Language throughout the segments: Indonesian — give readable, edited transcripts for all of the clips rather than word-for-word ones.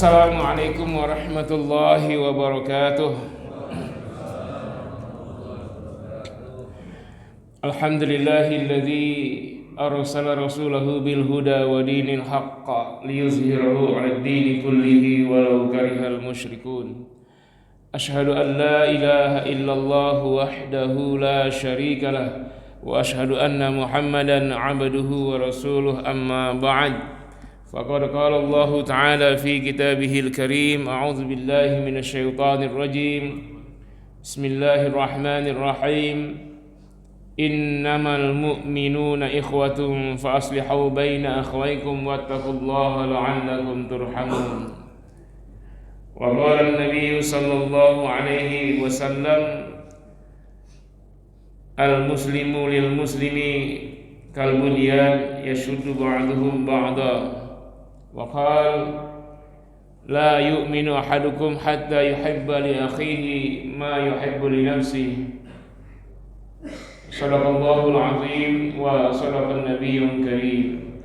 Assalamualaikum warahmatullahi wabarakatuh. Alhamdulillahilladzi arsala rasulahu bil huda wa dinil haqq liyuzhirahu 'alad dini kullihi walau karihal musyrikun. Asyhadu an la ilaha illallah wahdahu la syarika lah wa asyhadu anna Muhammadan 'abduhu wa rasuluh, amma ba'd. Faqad qala Allah Ta'ala fi kitabihil karim, a'udzu billahi minasy syaithanir rajim. Bismillahirrahmanirrahim. Innamal mu'minuna ikhwatun fa aslihu baina akhawaykum wattaqullaha la'allakum turhamun. Wa qala an-nabiy sallallahu alaihi wasallam, al-muslimu lil muslimi kal bunyan yashuddu ba'duhum ba'da. Wa qala la yu'minu ahadukum hatta yuhibba li akhihi ma yuhibbu li nafsihi. Shadaqallahul azim wa shadaqan nabiyyul karim.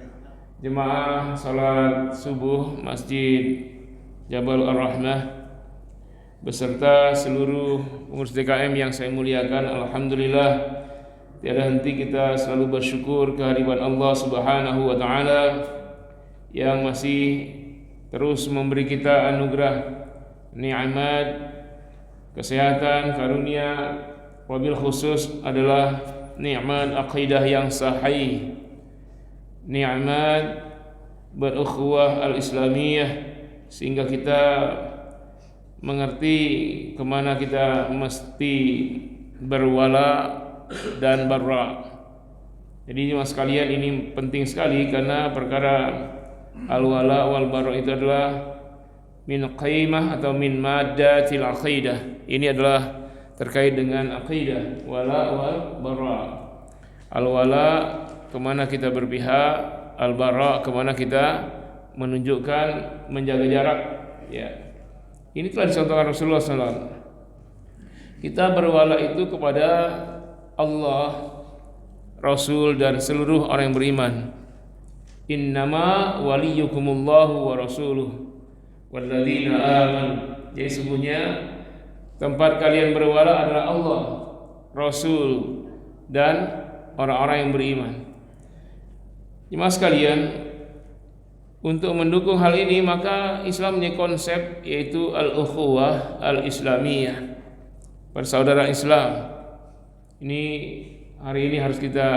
Jemaah salat subuh Masjid Jabal Ar-Rahmah beserta seluruh pengurus DKM yang saya muliakan, alhamdulillah tiada henti kita selalu bersyukur kehadiran Allah Subhanahu wa taala yang masih terus memberi kita anugerah nikmat, kesehatan, karunia, wabil khusus adalah nikmat akidah yang sahih, nikmat berukhuwah al-islamiyah, sehingga kita mengerti kemana kita mesti berwala dan barra. Jadi jemaah sekalian, ini penting sekali karena perkara al-wala wal bara itu adalah min qaimah atau min maddatil aqidah. Ini adalah terkait dengan aqidah, wala wal bara. Al-wala kemana kita berpihak, al-bara kemana kita menunjukkan menjaga jarak. Ya, ini telah dicontohkan Rasulullah SAW. Kita berwala itu kepada Allah, Rasul dan seluruh orang yang beriman. Innama waliyukumullahu wa rasuluh walladzina amanu. Jadi sesungguhnya tempat kalian berwala adalah Allah, Rasul dan orang-orang yang beriman. Jemaah sekalian, untuk mendukung hal ini maka Islam punya konsep, yaitu al-ukhuwah al-islamiyah, persaudaraan Islam. Ini hari ini harus kita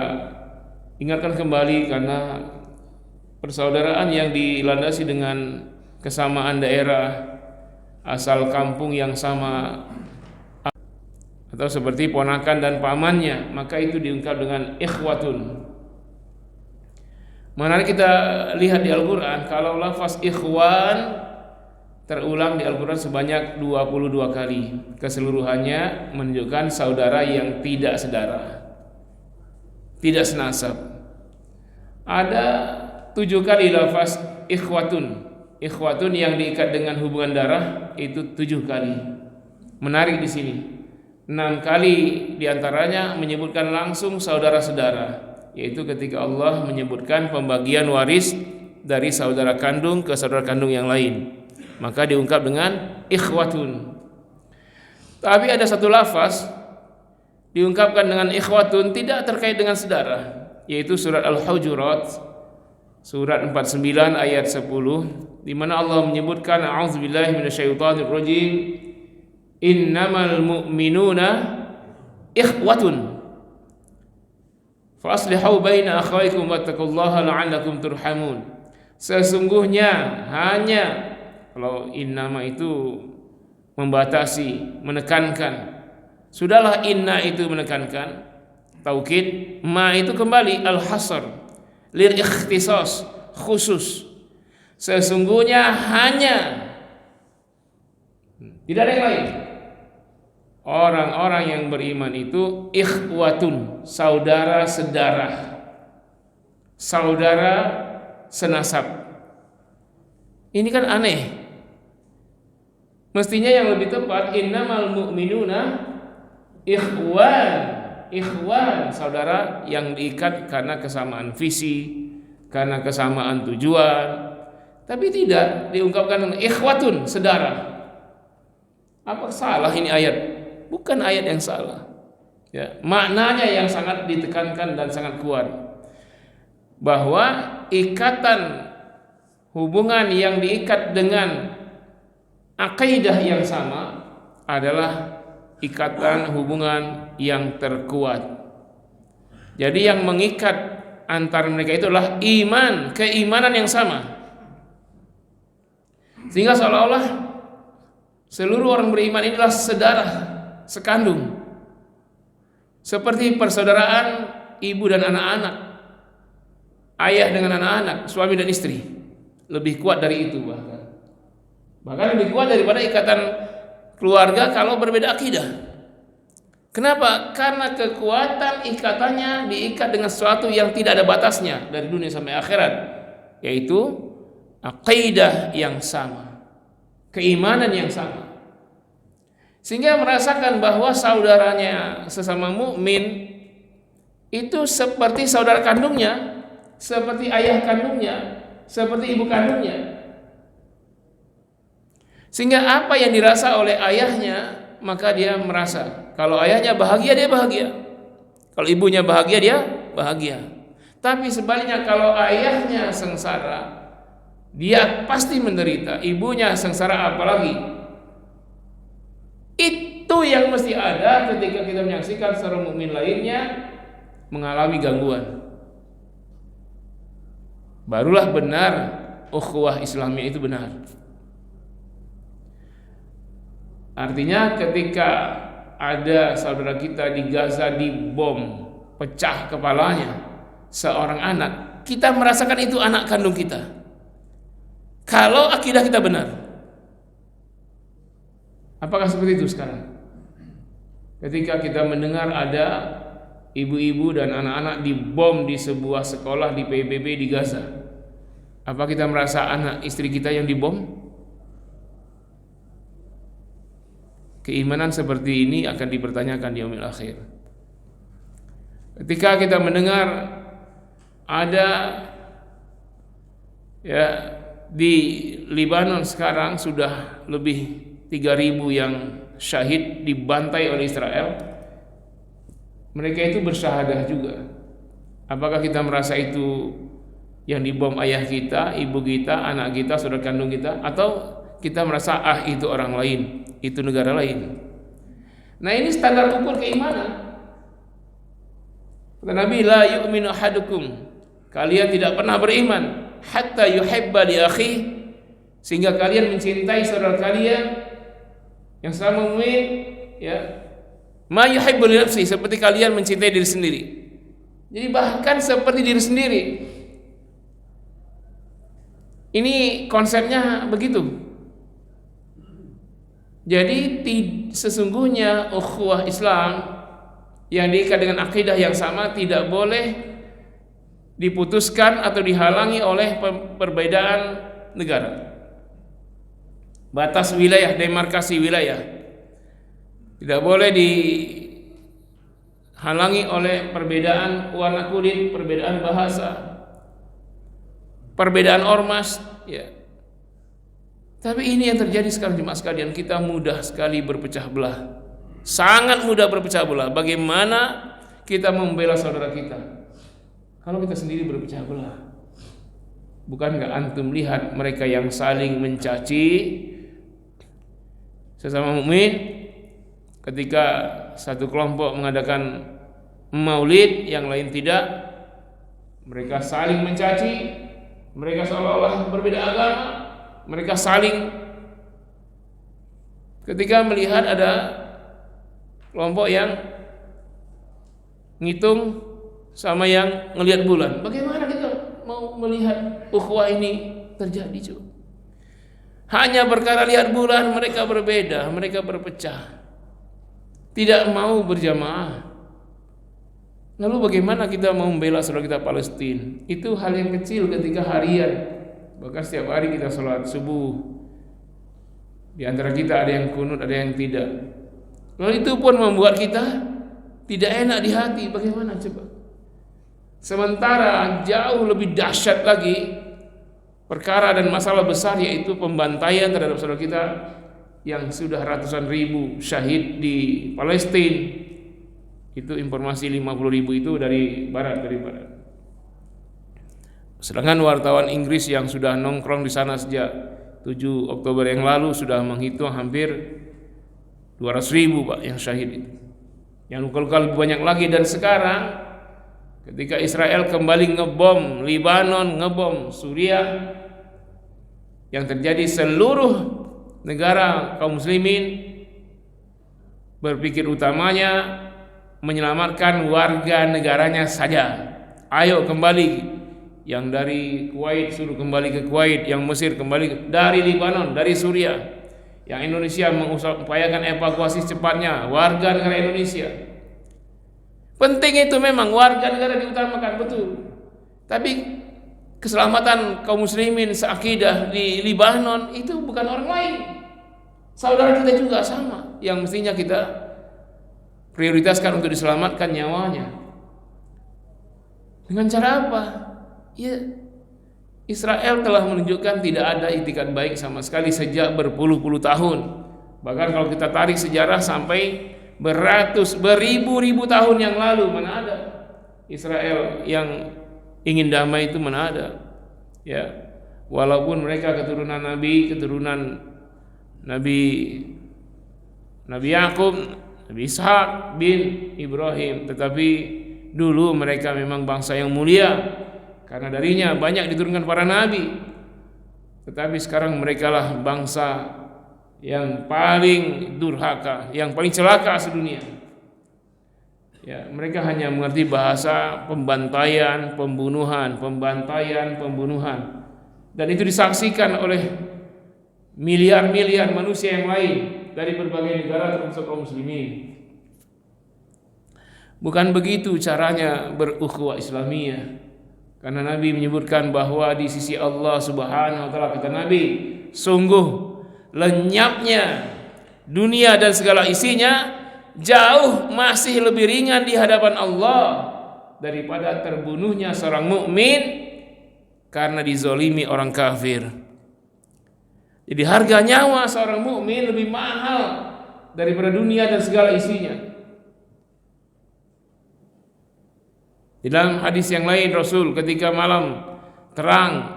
ingatkan kembali karena persaudaraan yang dilandasi dengan kesamaan daerah, asal kampung yang sama, atau seperti ponakan dan pamannya, maka itu diungkap dengan ikhwatun. Menarik kita lihat di Al-Quran, kalau lafaz ikhwan terulang di Al-Quran sebanyak 22 kali. Keseluruhannya menunjukkan saudara yang tidak sedara, tidak senasab. Ada 7 kali lafaz ikhwatun. Ikhwatun yang diikat dengan hubungan darah itu 7 kali. Menarik di sini, 6 kali diantaranya menyebutkan langsung saudara-saudara, yaitu ketika Allah menyebutkan pembagian waris dari saudara kandung ke saudara kandung yang lain, maka diungkap dengan ikhwatun. Tapi ada satu lafaz diungkapkan dengan ikhwatun tidak terkait dengan saudara, yaitu surat Al-Hujurat surat 49 ayat 10, di mana Allah menyebutkan a'udzubillahi minasyaitonir rajim, innamal mu'minuna ikhwatun fa aslihu baina akhawaykum wattaqullaha la'allakum turhamun. Sesungguhnya hanya, kalau innama itu membatasi, menekankan, sudahlah inna itu menekankan, taukid, ma itu kembali al-hasr lil ikhtisas, khusus. Sesungguhnya hanya, tidak ada yang lain, orang-orang yang beriman itu ikhwatun, saudara sedarah, saudara senasab. Ini kan aneh. Mestinya yang lebih tepat innamal mu'minuna ikhwan. Ikhwan, saudara yang diikat karena kesamaan visi, karena kesamaan tujuan, Tapi tidak diungkapkan dengan ikhwatun, saudara. Apa salah ini ayat? Bukan ayat yang salah. Ya, maknanya yang sangat ditekankan dan sangat kuat, bahwa ikatan hubungan yang diikat dengan akidah yang sama adalah ikatan hubungan yang terkuat. Jadi yang mengikat antara mereka itu adalah iman, keimanan yang sama. Sehingga seolah-olah seluruh orang beriman inilah saudara sekandung. Seperti persaudaraan ibu dan anak-anak, ayah dengan anak-anak, suami dan istri. Lebih kuat dari itu bahkan lebih kuat daripada ikatan keluarga kalau berbeda akidah. Kenapa? Karena kekuatan ikatannya diikat dengan sesuatu yang tidak ada batasnya dari dunia sampai akhirat, yaitu akidah yang sama, keimanan yang sama. Sehingga merasakan bahwa saudaranya sesama mukmin itu seperti saudara kandungnya, seperti ayah kandungnya, seperti ibu kandungnya. Sehingga apa yang dirasa oleh ayahnya, maka dia merasa. Kalau ayahnya bahagia, dia bahagia. Kalau ibunya bahagia, dia bahagia. Tapi sebaliknya kalau ayahnya sengsara, dia pasti menderita. Ibunya sengsara apalagi. Itu yang mesti ada ketika kita menyaksikan seorang mukmin lainnya mengalami gangguan. Barulah benar ukhuwah Islamiyah itu benar. Artinya ketika ada saudara kita di Gaza dibom, pecah kepalanya seorang anak, kita merasakan itu anak kandung kita. Kalau akidah kita benar. Apakah seperti itu sekarang? Ketika kita mendengar ada ibu-ibu dan anak-anak dibom di sebuah sekolah di PBB di Gaza, apa kita merasa anak istri kita yang dibom? Keimanan seperti ini akan dipertanyakan di yaumil akhir. Ketika kita mendengar ada di Libanon sekarang sudah lebih 3.000 yang syahid dibantai oleh Israel, mereka itu bersyahadah juga. Apakah kita merasa itu yang dibom ayah kita, ibu kita, anak kita, saudara kandung kita, atau kita merasa itu orang lain, itu negara lain? Nah, ini standar ukur keimanan. Kata Nabi, la yu'minu ahadukum, kalian tidak pernah beriman hatta yuhibba li akhi, sehingga kalian mencintai saudara kalian yang sama mukmin, ma yuhibbu li nafsi, seperti kalian mencintai diri sendiri. Jadi bahkan seperti diri sendiri. Ini konsepnya begitu. Jadi sesungguhnya ukhuwah Islam yang diikat dengan akidah yang sama tidak boleh diputuskan atau dihalangi oleh perbedaan negara. Batas wilayah, demarkasi wilayah tidak boleh dihalangi oleh perbedaan warna kulit, perbedaan bahasa, perbedaan ormas, Tapi ini yang terjadi sekarang jemaah sekalian, kita mudah sekali berpecah belah, sangat mudah berpecah belah. Bagaimana kita membela saudara kita kalau kita sendiri berpecah belah? Bukan nggak antum lihat mereka yang saling mencaci sesama mukmin ketika satu kelompok mengadakan maulid, yang lain tidak, mereka saling mencaci, mereka seolah-olah berbeda agama, mereka saling. Ketika melihat ada kelompok yang ngitung sama yang ngelihat bulan, bagaimana kita mau melihat ukhuwah ini terjadi? Coba. Hanya perkara lihat bulan mereka berbeda, mereka berpecah, tidak mau berjamaah. Lalu bagaimana kita mau membela saudara kita Palestina? Itu hal yang kecil ketika harian, bahkan setiap hari kita sholat subuh. Di antara kita ada yang kunut, ada yang tidak. Lalu itu pun membuat kita tidak enak di hati. Bagaimana coba? Sementara jauh lebih dahsyat lagi perkara dan masalah besar, yaitu pembantaian terhadap saudara kita yang sudah ratusan ribu syahid di Palestina. Itu informasi 50.000 itu dari barat. Sedangkan wartawan Inggris yang sudah nongkrong di sana sejak 7 Oktober yang lalu sudah menghitung hampir 200.000 Pak yang syahid itu. Yang luka-luka lebih banyak lagi. Dan sekarang ketika Israel kembali ngebom Lebanon, ngebom Suriah, yang terjadi seluruh negara kaum muslimin berpikir utamanya menyelamatkan warga negaranya saja. Ayo kembali, yang dari Kuwait suruh kembali ke Kuwait, yang Mesir kembali, dari Lebanon, dari Suriah, yang Indonesia mengupayakan evakuasi secepatnya warga negara Indonesia. Penting itu memang warga negara diutamakan, betul. Tapi keselamatan kaum muslimin seakidah di Lebanon itu bukan orang lain, saudara kita juga sama, yang mestinya kita prioritaskan untuk diselamatkan nyawanya. Dengan cara apa? Ya, Israel telah menunjukkan tidak ada itikat baik sama sekali sejak berpuluh-puluh tahun. Bahkan kalau kita tarik sejarah sampai beribu-ribu tahun yang lalu, mana ada Israel yang ingin damai itu, mana ada. Ya, walaupun mereka keturunan Nabi, Nabi Yakub, Nabi Ishak bin Ibrahim, tetapi dulu mereka memang bangsa yang mulia, karena darinya banyak diturunkan para nabi. Tetapi sekarang merekalah bangsa yang paling durhaka, yang paling celaka sedunia. Ya, mereka hanya mengerti bahasa pembantaian, pembunuhan. Dan itu disaksikan oleh miliar-miliar manusia yang lain dari berbagai negara termasuk kaum muslimin. Bukan begitu caranya berukhuwah Islamiyah. Karena Nabi menyebutkan bahwa di sisi Allah Subhanahu wa taala, kata Nabi, sungguh lenyapnya dunia dan segala isinya jauh masih lebih ringan di hadapan Allah daripada terbunuhnya seorang mukmin karena dizolimi orang kafir. Jadi harga nyawa seorang mukmin lebih mahal daripada dunia dan segala isinya. Di dalam hadis yang lain, Rasul ketika malam terang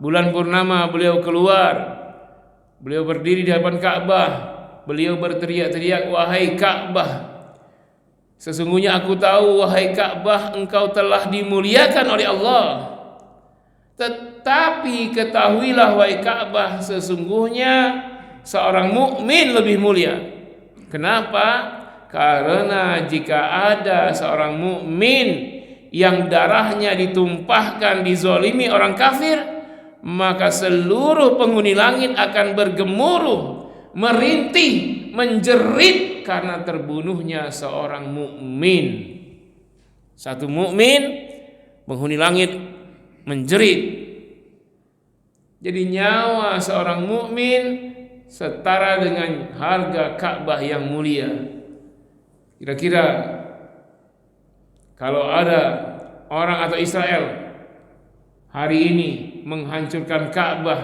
bulan purnama, beliau keluar, beliau berdiri di hadapan Ka'bah, beliau berteriak-teriak, wahai Ka'bah, sesungguhnya aku tahu wahai Ka'bah, engkau telah dimuliakan oleh Allah. Tetapi ketahuilah wahai Ka'bah, sesungguhnya seorang mukmin lebih mulia. Kenapa? Karena jika ada seorang mukmin yang darahnya ditumpahkan, dizolimi orang kafir, maka seluruh penghuni langit akan bergemuruh, merintih, menjerit karena terbunuhnya seorang mukmin. Satu mukmin, penghuni langit menjerit. Jadi nyawa seorang mukmin setara dengan harga Ka'bah yang mulia. Kira-kira kalau ada orang atau Israel hari ini menghancurkan Ka'bah,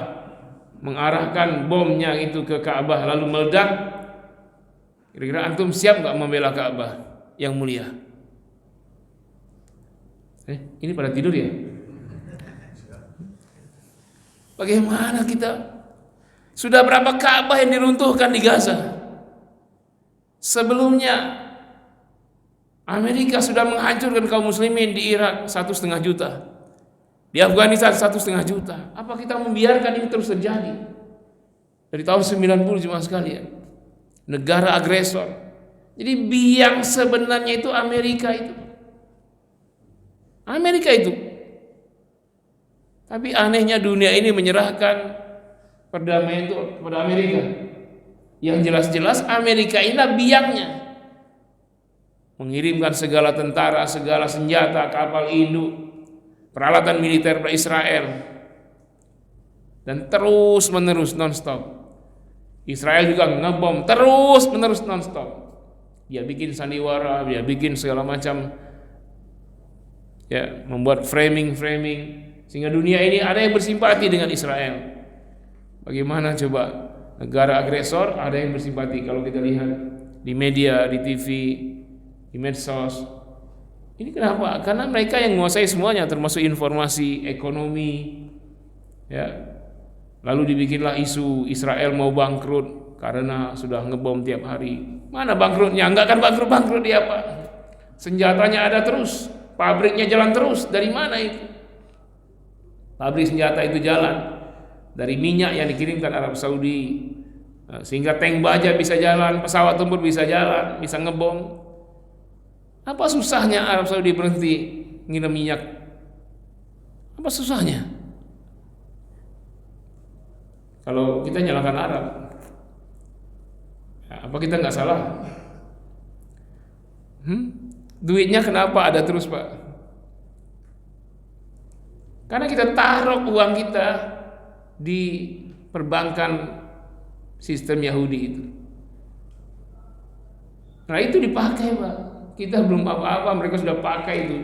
mengarahkan bomnya itu ke Ka'bah lalu meledak, kira-kira antum siap nggak membela Ka'bah yang mulia? Ini pada tidur ya? Bagaimana kita? Sudah berapa Ka'bah yang diruntuhkan di Gaza? Sebelumnya Amerika sudah menghancurkan kaum muslimin di Irak 1,5 juta, di Afghanistan 1,5 juta. Apa kita membiarkan ini terus terjadi? Dari tahun 90 jemaah sekalian, negara agresor. Jadi biang sebenarnya itu Amerika itu. Tapi anehnya dunia ini menyerahkan perdamaian itu kepada Amerika. Yang jelas-jelas Amerika inilah biangnya. Mengirimkan segala tentara, segala senjata, kapal induk, peralatan militer pada Israel, dan terus menerus non-stop. Israel juga ngebom terus menerus non-stop. Dia bikin sandiwara, dia bikin segala macam, ya, membuat framing Sehingga dunia ini ada yang bersimpati dengan Israel. Bagaimana coba negara agresor ada yang bersimpati kalau kita lihat di media, di TV, di medsos. Ini kenapa? Karena mereka yang menguasai semuanya, termasuk informasi, ekonomi, ya. Lalu dibikinlah isu Israel mau bangkrut karena sudah ngebom tiap hari. Mana bangkrutnya? Enggak kan bangkrut dia, Pak. Senjatanya ada terus, pabriknya jalan terus. Dari mana itu? Pabrik senjata itu jalan dari minyak yang dikirimkan Arab Saudi, sehingga tank baja bisa jalan, pesawat tempur bisa jalan, bisa ngebom. Apa susahnya Arab Saudi berhenti ngirim minyak? Apa susahnya? Kalau kita nyalakan Arab, apa kita nggak salah? Duitnya kenapa ada terus, Pak? Karena kita taruh uang kita di perbankan sistem Yahudi itu. Nah itu dipakai, Pak. Kita belum apa-apa, mereka sudah pakai itu.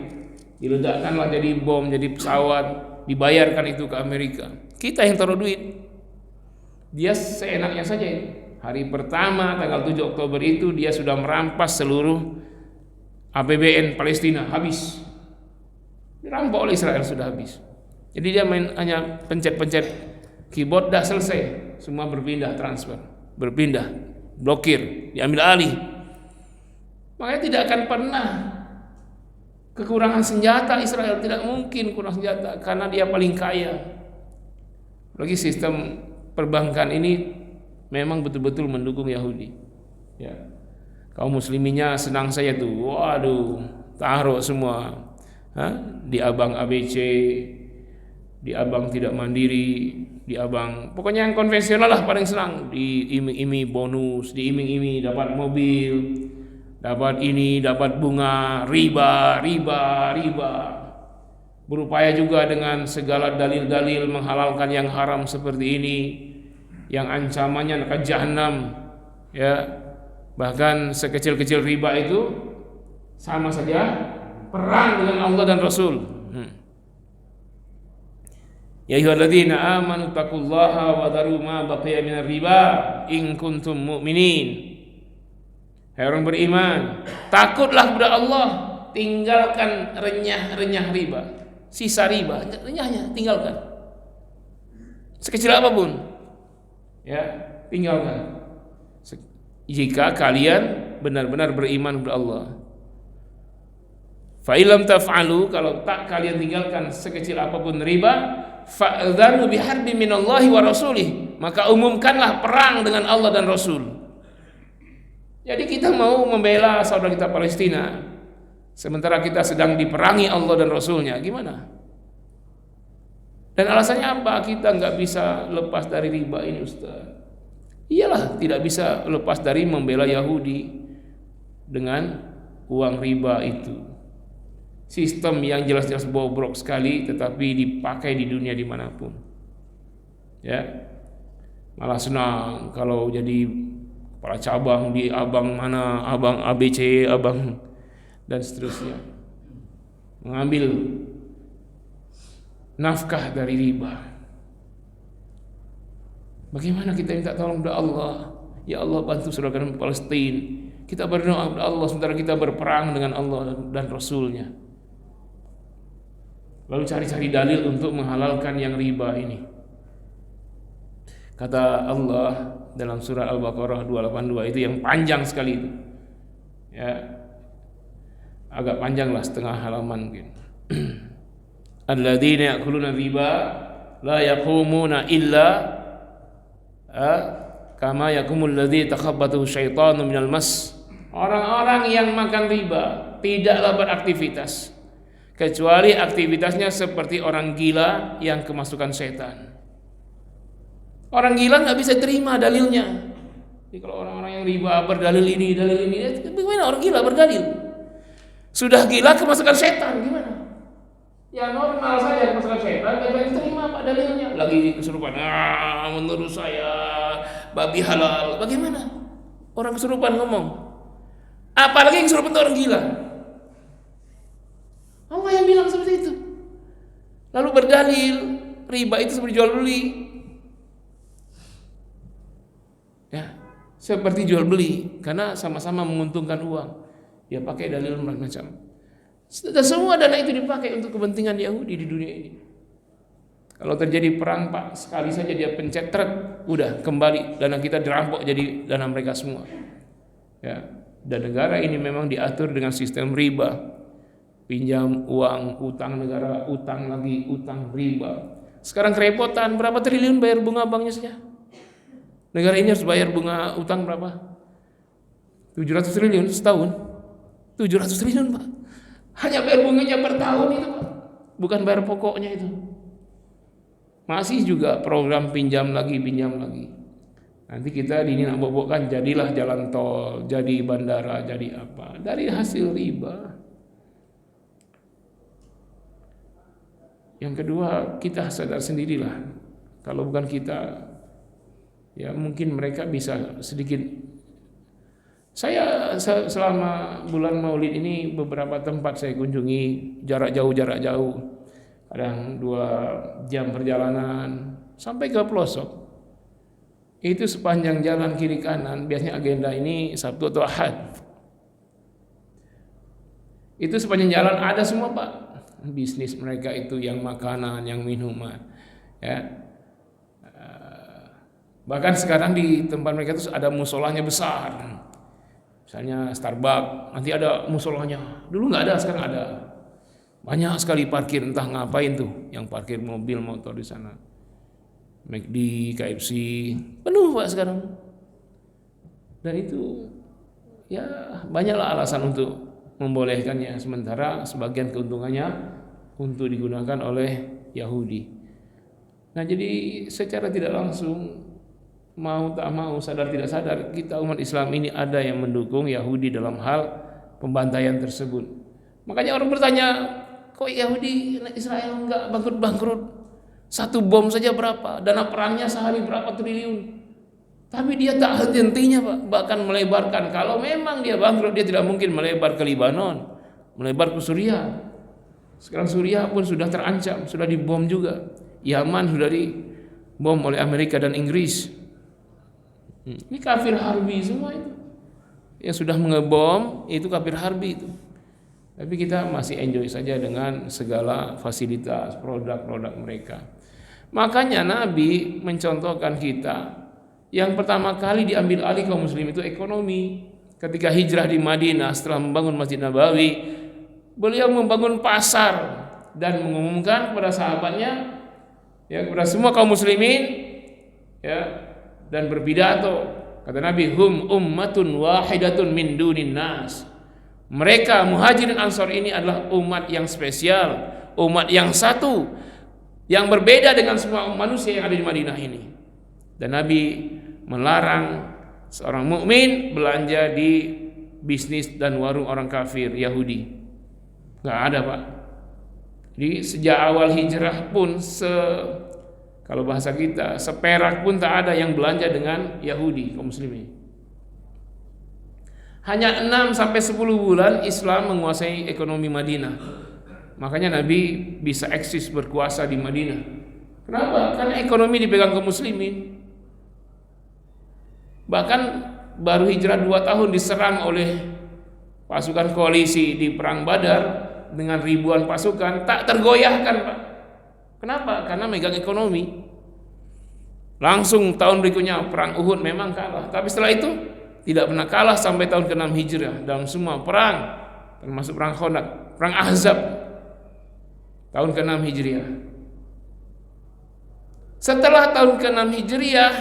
Diledakkanlah jadi bom, jadi pesawat, dibayarkan itu ke Amerika. Kita yang taruh duit. Dia seenaknya saja itu. Hari pertama tanggal 7 Oktober itu dia sudah merampas seluruh APBN Palestina, habis. Dirampok oleh Israel, sudah habis. Jadi dia hanya pencet-pencet keyboard, dah selesai. Semua berpindah, transfer, berpindah, blokir, diambil alih. Makanya tidak akan pernah kekurangan senjata Israel, tidak mungkin kurang senjata karena dia paling kaya. Lagi sistem perbankan ini memang betul-betul mendukung Yahudi. Ya. Kaum musliminnya senang saja tuh. Waduh, taruh semua. Di abang ABC, di abang tidak mandiri, di abang pokoknya yang konvensional lah paling senang. Diiming-iming bonus, diiming-iming dapat mobil, dapat ini, dapat bunga, riba. Berupaya juga dengan segala dalil-dalil menghalalkan yang haram seperti ini, yang ancamannya neraka jahanam, ya. Bahkan sekecil-kecil riba itu sama saja perang dengan Allah dan Rasul. Ya ayyuhalladzina amanu taqullaha wa dharu ma baqiya minar riba in kuntum mu'minin. Hai orang beriman, takutlah kepada Allah, tinggalkan renyah-renyah riba. Sisa riba, renyahnya tinggalkan. Sekecil apapun. Ya, tinggalkan. Jika kalian benar-benar beriman kepada Allah. Fa illam taf'alu, kalau tak kalian tinggalkan sekecil apapun riba, fa'dzanu biharbi minallahi wa rasulih, maka umumkanlah perang dengan Allah dan Rasul. Jadi kita mau membela saudara kita Palestina, sementara kita sedang diperangi Allah dan Rasulnya, gimana? Dan alasannya apa? Kita nggak bisa lepas dari riba ini, Ustaz. Iyalah, tidak bisa lepas dari membela Yahudi dengan uang riba itu. Sistem yang jelas-jelas bobrok sekali, tetapi dipakai di dunia dimanapun. Ya, malah senang kalau jadi kepala cabang di abang mana, abang ABC, abang dan seterusnya, mengambil nafkah dari riba. Bagaimana kita minta tolong kepada Allah? Ya Allah, bantu saudara kami Palestina. Kita berdoa kepada Allah sementara kita berperang dengan Allah dan Rasulnya. Lalu cari-cari dalil untuk menghalalkan yang riba ini. Kata Allah dalam surah Al-Baqarah 282 itu yang panjang sekali itu. Ya. Agak panjang lah, setengah halaman mungkin. Alladzina ya'kuluna riba la yaqumuna illa kama yakumul ladzi takhabbathu syaitanu minal mas. Orang-orang yang makan riba tidaklah beraktivitas kecuali aktivitasnya seperti orang gila yang kemasukan setan. Orang gila nggak bisa terima dalilnya. Jadi kalau orang-orang yang riba berdalil ini, bagaimana orang gila berdalil? Sudah gila kemasukan setan, gimana? Ya normal saja kemasukan setan, nggak bisa terima Pak dalilnya. Lagi kesurupan, menurut saya babi halal. Bagaimana? Orang kesurupan ngomong. Apalagi yang kesurupan itu orang gila. Allah yang bilang seperti itu. Lalu berdalil riba itu seperti jual beli. Ya, seperti jual beli karena sama-sama menguntungkan uang. Dia pakai dalil macam. Dan semua dana itu dipakai untuk kepentingan Yahudi di dunia ini. Kalau terjadi perang, Pak, sekali saja dia pencet truk, udah kembali dana kita dirampok jadi dana mereka semua. Ya, dan negara ini memang diatur dengan sistem riba. Pinjam uang, utang negara, utang lagi, utang riba. Sekarang kerepotan, berapa triliun bayar bunga banknya saja? Negara ini harus bayar bunga utang berapa? 700 triliun setahun. 700 triliun, Pak. Hanya bayar bunganya per tahun itu, Pak. Bukan bayar pokoknya itu. Masih juga program pinjam lagi. Nanti kita dinabok-bokkan jadilah jalan tol, jadi bandara, jadi apa? Dari hasil riba. Yang kedua, kita sadar sendirilah. Kalau bukan kita, ya mungkin mereka bisa sedikit. Saya selama bulan Maulid ini beberapa tempat saya kunjungi, jarak jauh. Kadang 2 jam perjalanan sampai ke pelosok. Itu sepanjang jalan kiri kanan, biasanya agenda ini Sabtu atau Ahad. Itu sepanjang jalan ada semua, Pak. Bisnis mereka itu yang makanan, yang minuman, ya. Bahkan sekarang di tempat mereka itu ada musolanya besar. Misalnya Starbucks, nanti ada musolanya. Dulu nggak ada, sekarang ada. Banyak sekali parkir, entah ngapain tuh, yang parkir mobil, motor di sana. McD, KFC, penuh, Pak, sekarang. Dan itu ya banyaklah alasan untuk membolehkannya, sementara sebagian keuntungannya untuk digunakan oleh Yahudi. Nah, jadi secara tidak langsung, mau tak mau, sadar tidak sadar, kita umat Islam ini ada yang mendukung Yahudi dalam hal pembantaian tersebut. Makanya orang bertanya, kok Yahudi Israel enggak bangkrut-bangkrut? Satu bom saja berapa? Dana perangnya sehari berapa triliun? Tapi dia tak henti-hentinya, Pak, bahkan melebarkan. Kalau memang dia bangkrut, dia tidak mungkin melebar ke Lebanon, melebar ke Suriah. Sekarang Suriah pun sudah terancam, sudah dibom juga. Yaman sudah dibom oleh Amerika dan Inggris. Ini kafir harbi semua itu. Yang sudah mengebom itu kafir harbi itu. Tapi kita masih enjoy saja dengan segala fasilitas, produk-produk mereka. Makanya Nabi mencontohkan kita, yang pertama kali diambil alih kaum muslim itu ekonomi. Ketika hijrah di Madinah setelah membangun Masjid Nabawi, beliau membangun pasar dan mengumumkan kepada sahabatnya, ya, kepada semua kaum muslimin, ya, dan berpidato. Kata Nabi, hum ummatun wahidatun min dunin nas. Mereka Muhajirin Ansor ini adalah umat yang spesial, umat yang satu, yang berbeda dengan semua manusia yang ada di Madinah ini. Dan Nabi melarang seorang mukmin belanja di bisnis dan warung orang kafir Yahudi. Nggak ada, Pak. Jadi sejak awal hijrah pun kalau bahasa kita, seperak pun tak ada yang belanja dengan Yahudi kaum muslimin. Hanya 6-10 bulan Islam menguasai ekonomi Madinah. Makanya Nabi bisa eksis berkuasa di Madinah. Kenapa? Karena ekonomi dipegang kaum muslimin. Bahkan baru hijrah 2 tahun diserang oleh pasukan koalisi di perang Badar dengan ribuan pasukan, tak tergoyahkan, Pak. Kenapa? Karena megang ekonomi. Langsung tahun berikutnya perang Uhud memang kalah, tapi setelah itu tidak pernah kalah sampai tahun ke-6 Hijriah dalam semua perang, termasuk perang Khandaq, perang Ahzab tahun ke-6 Hijriah. Setelah tahun ke-6 Hijriah,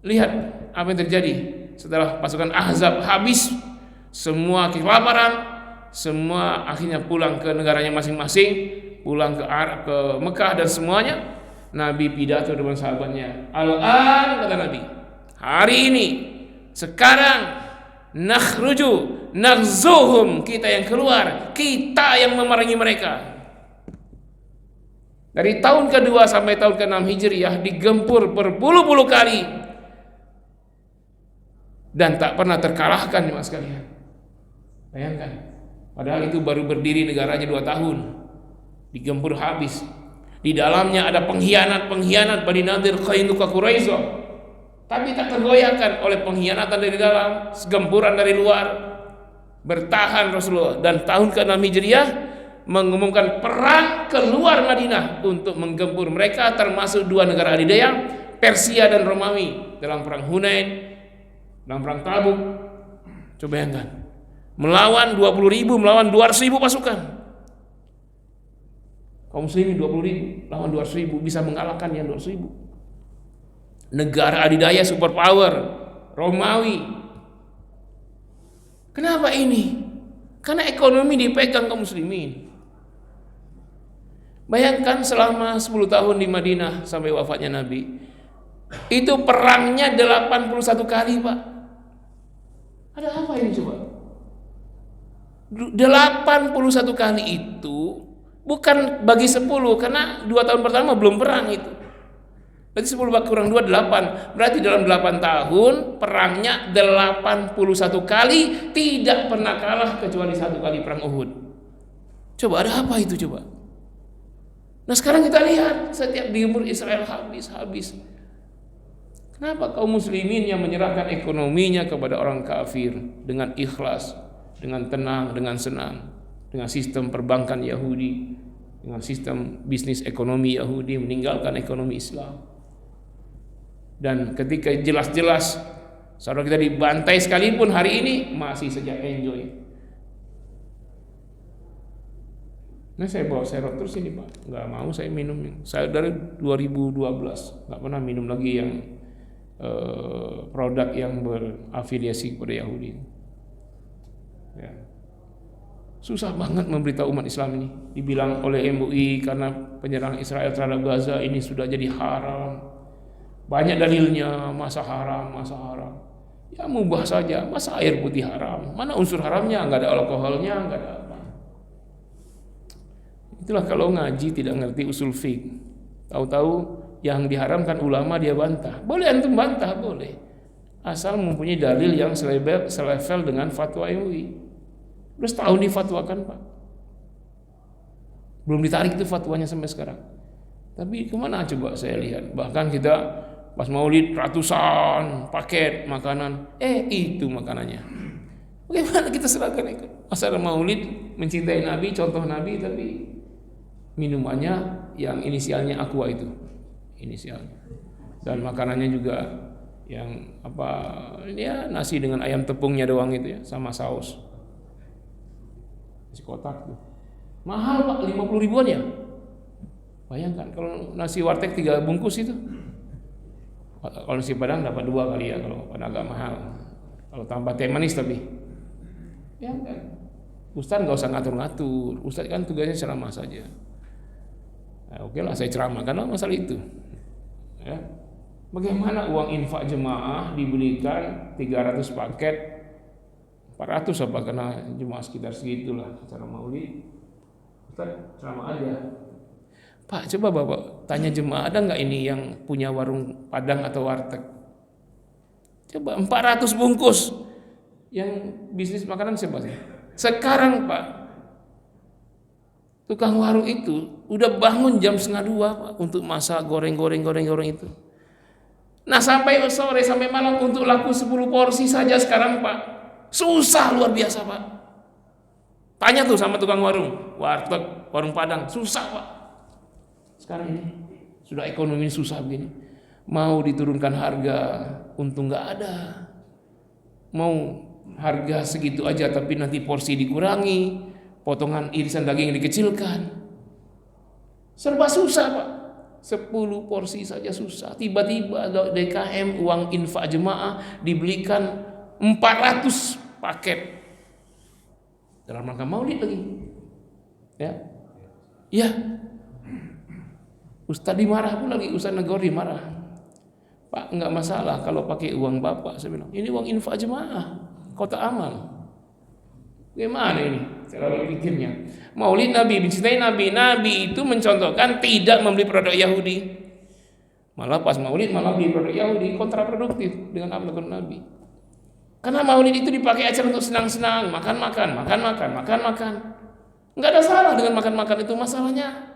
lihat apa yang terjadi setelah pasukan Ahzab habis, semua kelaparan, semua akhirnya pulang ke negaranya masing-masing, pulang ke Mekah dan semuanya. Nabi pidato dengan sahabatnya, al-an, kata Nabi, hari ini, sekarang, nakhruju naghzuhum, kita yang keluar, kita yang memerangi mereka. Dari tahun kedua sampai tahun ke-6 Hijriah digempur berpuluh-puluh kali dan tak pernah terkalahkan, Mas sekalian. Bayangkan, padahal itu baru berdiri negaranya 2 tahun. digempur habis. Di dalamnya ada pengkhianat Bani Nadir, Qainuqa, Quraisy, tapi tak tergoyahkan oleh pengkhianatan dari dalam, gempuran dari luar. Bertahan Rasulullah, dan tahun ke-6 Hijriah mengumumkan perang keluar Madinah untuk menggempur mereka, termasuk dua negara adidaya, Persia dan Romawi, dalam perang Hunain, dalam perang Tabuk. Coba bayangkan, melawan 20.000, melawan 200.000 pasukan. Kaum muslimin 20.000 lawan 200.000, bisa mengalahkan yang 200.000. Negara adidaya superpower Romawi. Kenapa ini? Karena ekonomi dipegang kaum muslimin. Bayangkan selama 10 tahun di Madinah sampai wafatnya Nabi, itu perangnya 81 kali, Pak. Ada apa ini coba? 81 kali itu bukan bagi 10, karena 2 tahun pertama belum perang itu. Berarti 10 kurang 2, 8. Berarti dalam 8 tahun perangnya 81 kali, tidak pernah kalah kecuali 1 kali perang Uhud. Coba ada apa itu coba? Nah sekarang kita lihat setiap digempur Israel habis. Kenapa kaum muslimin yang menyerahkan ekonominya kepada orang kafir dengan ikhlas, dengan tenang, dengan senang, dengan sistem perbankan Yahudi, dengan sistem bisnis ekonomi Yahudi, meninggalkan ekonomi Islam? Dan ketika jelas-jelas saudara kita dibantai sekalipun hari ini masih saja enjoy. Nah saya bawa serot terus ini Pak, nggak mau saya minum. Saya dari 2012 nggak pernah minum lagi yang produk yang berafiliasi kepada Yahudi. Ya. Susah banget memberitahu umat Islam ini. Dibilang oleh MUI karena penyerang Israel terhadap Gaza ini sudah jadi haram. Banyak dalilnya, masa haram. Ya mubah saja, masa air putih haram? Mana unsur haramnya? Nggak ada alkoholnya, nggak ada apa. Itulah kalau ngaji tidak ngerti usul fiqh. Tahu-tahu yang diharamkan ulama dia bantah. Boleh antum bantah, boleh. Asal mempunyai dalil yang selevel dengan fatwa MUI. Terus tahun difatwakan Pak. Belum ditarik itu fatwanya sampai sekarang. Tapi kemana coba saya lihat. Bahkan kita pas maulid ratusan paket makanan, itu makanannya. Bagaimana kita serahkan itu? Masa maulid mencintai Nabi, contoh Nabi, tapi minumannya yang inisialnya Aqua itu, inisialnya. Dan makanannya juga yang apa? Ya nasi dengan ayam tepungnya doang itu ya, sama saus. Nasi kotak tuh. Mahal Pak, 50 ribuan ya. Bayangkan kalau nasi warteg 3 bungkus itu. Kalau nasi Padang dapat 2 kali ya, kalau Padang agak mahal. Kalau tambah teh manis tapi. Ya kan. Ustaz nggak usah ngatur-ngatur. Ustaz kan tugasnya ceramah saja. Nah, oke lah saya ceramah karena masalah itu. Ya. Bagaimana uang infak jemaah dibelikan 300 paket, 400 apa karena jemaah sekitar segitulah acara maulid. Ustaz ceramah aja. Pak, coba Bapak tanya jemaah, ada nggak ini yang punya warung Padang atau warteg? Coba 400 bungkus yang bisnis makanan siapa sih? Sekarang Pak, tukang warung itu udah bangun jam 1:30 Pak untuk masak goreng itu. Nah sampai sore sampai malam untuk laku 10 porsi saja sekarang Pak. Susah luar biasa Pak. Tanya tuh sama tukang warung, warteg, warung Padang, susah Pak. Sekarang ini sudah ekonomi susah begini, mau diturunkan harga untung nggak ada, mau harga segitu aja tapi nanti porsi dikurangi, potongan irisan daging dikecilkan, serba susah Pak. 10 porsi saja susah. Tiba-tiba DKM uang infak jemaah dibelikan 400 paket dalam rangka maulid lagi, ya. Ustaz dimarah pun lagi, Ustaz negor dimarah. Pak enggak masalah kalau pakai uang Bapak, saya bilang. Ini uang infak jemaah, kota amal. Bagaimana ini cara berpikirnya? Maulid Nabi, mencintai Nabi. Nabi itu mencontohkan tidak membeli produk Yahudi. Malah pas maulid malah beli produk Yahudi, kontraproduktif dengan apa yang Nabi. Karena maulid itu dipakai acara untuk senang-senang, makan. Nggak ada salah dengan makan-makan itu. Masalahnya,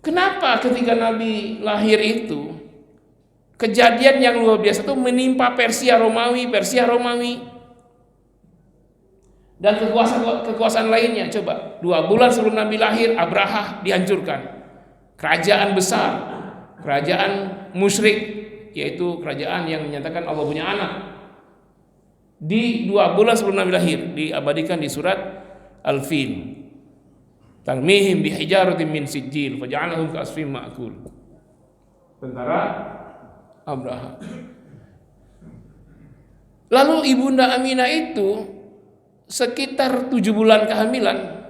kenapa ketika Nabi lahir itu kejadian yang luar biasa itu menimpa Persia Romawi dan kekuasaan lainnya. Coba 2 bulan sebelum Nabi lahir, Abraha dihancurkan, kerajaan besar, kerajaan musyrik, yaitu kerajaan yang menyatakan Allah punya anak. Di 2 bulan sebelum Nabi lahir, diabadikan di surat Al-Fil, tarmihim bihijaratin min sijil faja'alahum ka'asfin ma'kul. Tentara Abraha. Lalu Ibunda Aminah itu sekitar 7 bulan kehamilan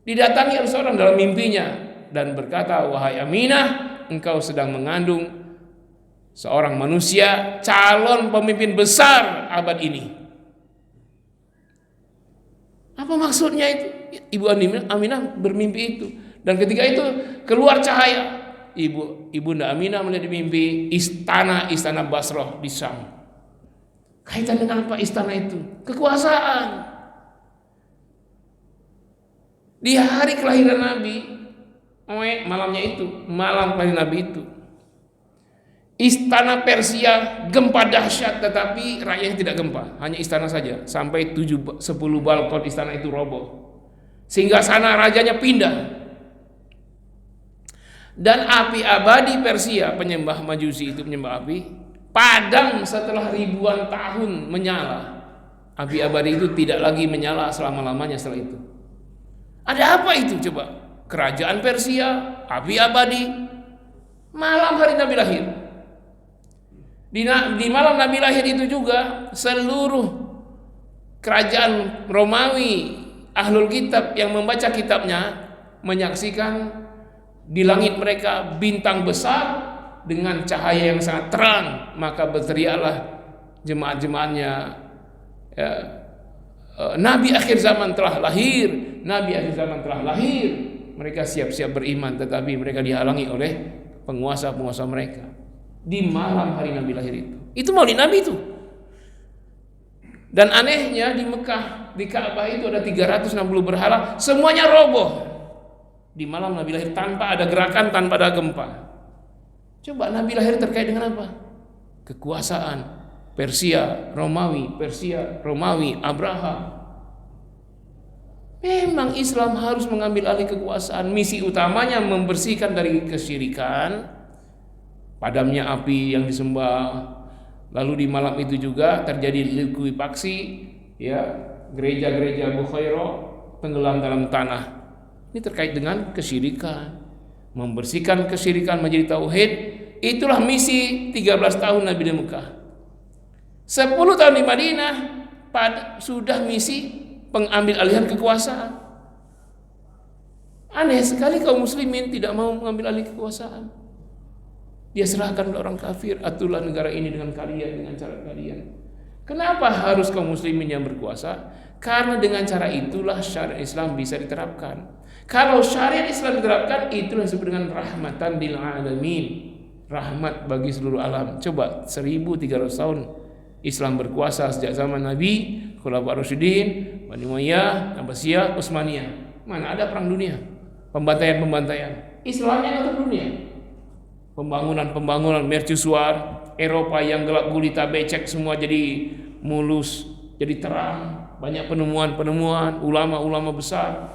didatangi oleh seorang dalam mimpinya dan berkata, wahai Aminah, engkau sedang mengandung seorang manusia, calon pemimpin besar abad ini. Apa maksudnya itu? Ibu Aminah bermimpi itu, dan ketika itu keluar cahaya. Ibunda Aminah melihat di mimpi istana Basrah di Syam. Kaitan dengan apa istana itu? Kekuasaan. Di hari kelahiran Nabi, malam kelahiran Nabi itu, istana Persia gempa dahsyat, tetapi rakyatnya tidak gempa, hanya istana saja. Sampai 10 balkon istana itu roboh, sehingga sana rajanya pindah. Dan api abadi Persia, penyembah Majusi itu penyembah api, padam setelah ribuan tahun menyala. Api abadi itu tidak lagi menyala selama-lamanya setelah itu. Ada apa itu coba? Kerajaan Persia, api abadi, malam hari Nabi lahir. Di malam Nabi lahir itu juga seluruh kerajaan Romawi, ahlul kitab yang membaca kitabnya menyaksikan di langit mereka bintang besar dengan cahaya yang sangat terang. Maka berteriaklah jemaat-jemaatnya, ya, Nabi akhir zaman telah lahir, Nabi akhir zaman telah lahir. Mereka siap-siap beriman, tetapi mereka dihalangi oleh penguasa-penguasa mereka di malam hari Nabi lahir itu. Itu maulid Nabi itu. Dan anehnya di Mekah, di Ka'bah itu ada 360 berhala, semuanya roboh di malam Nabi lahir, tanpa ada gerakan, tanpa ada gempa. Coba Nabi lahir terkait dengan apa? Kekuasaan Persia Romawi, Abraha. Memang Islam harus mengambil alih kekuasaan. Misi utamanya membersihkan dari kesyirikan, padamnya api yang disembah. Lalu di malam itu juga terjadi likuifaksi, ya, gereja-gereja Bukhairah tenggelam dalam tanah. Ini terkait dengan kesyirikan, membersihkan kesyirikan menjadi tauhid. Itulah misi 13 tahun Nabi di Mekah. 10 tahun di Madinah sudah misi pengambil alihan kekuasaan. Aneh sekali kaum muslimin tidak mau mengambil alih kekuasaan. Dia serahkan ke orang kafir, aturlah negara ini dengan kalian, dengan cara kalian. Kenapa harus kaum muslimin yang berkuasa? Karena dengan cara itulah syariat Islam bisa diterapkan. Kalau syariat Islam diterapkan, itulah disebut dengan rahmatan lil alamin, rahmat bagi seluruh alam. Coba 1300 tahun Islam berkuasa sejak zaman Nabi, Khulafaur Rasyidin, Bani Umayyah, Abbasiyah, Utsmaniyah. Mana ada perang dunia, pembantaian. Islamnya ngatur dunia. Pembangunan mercusuar, Eropa yang gelap gulita becek semua jadi mulus, jadi terang. Banyak penemuan, ulama-ulama besar.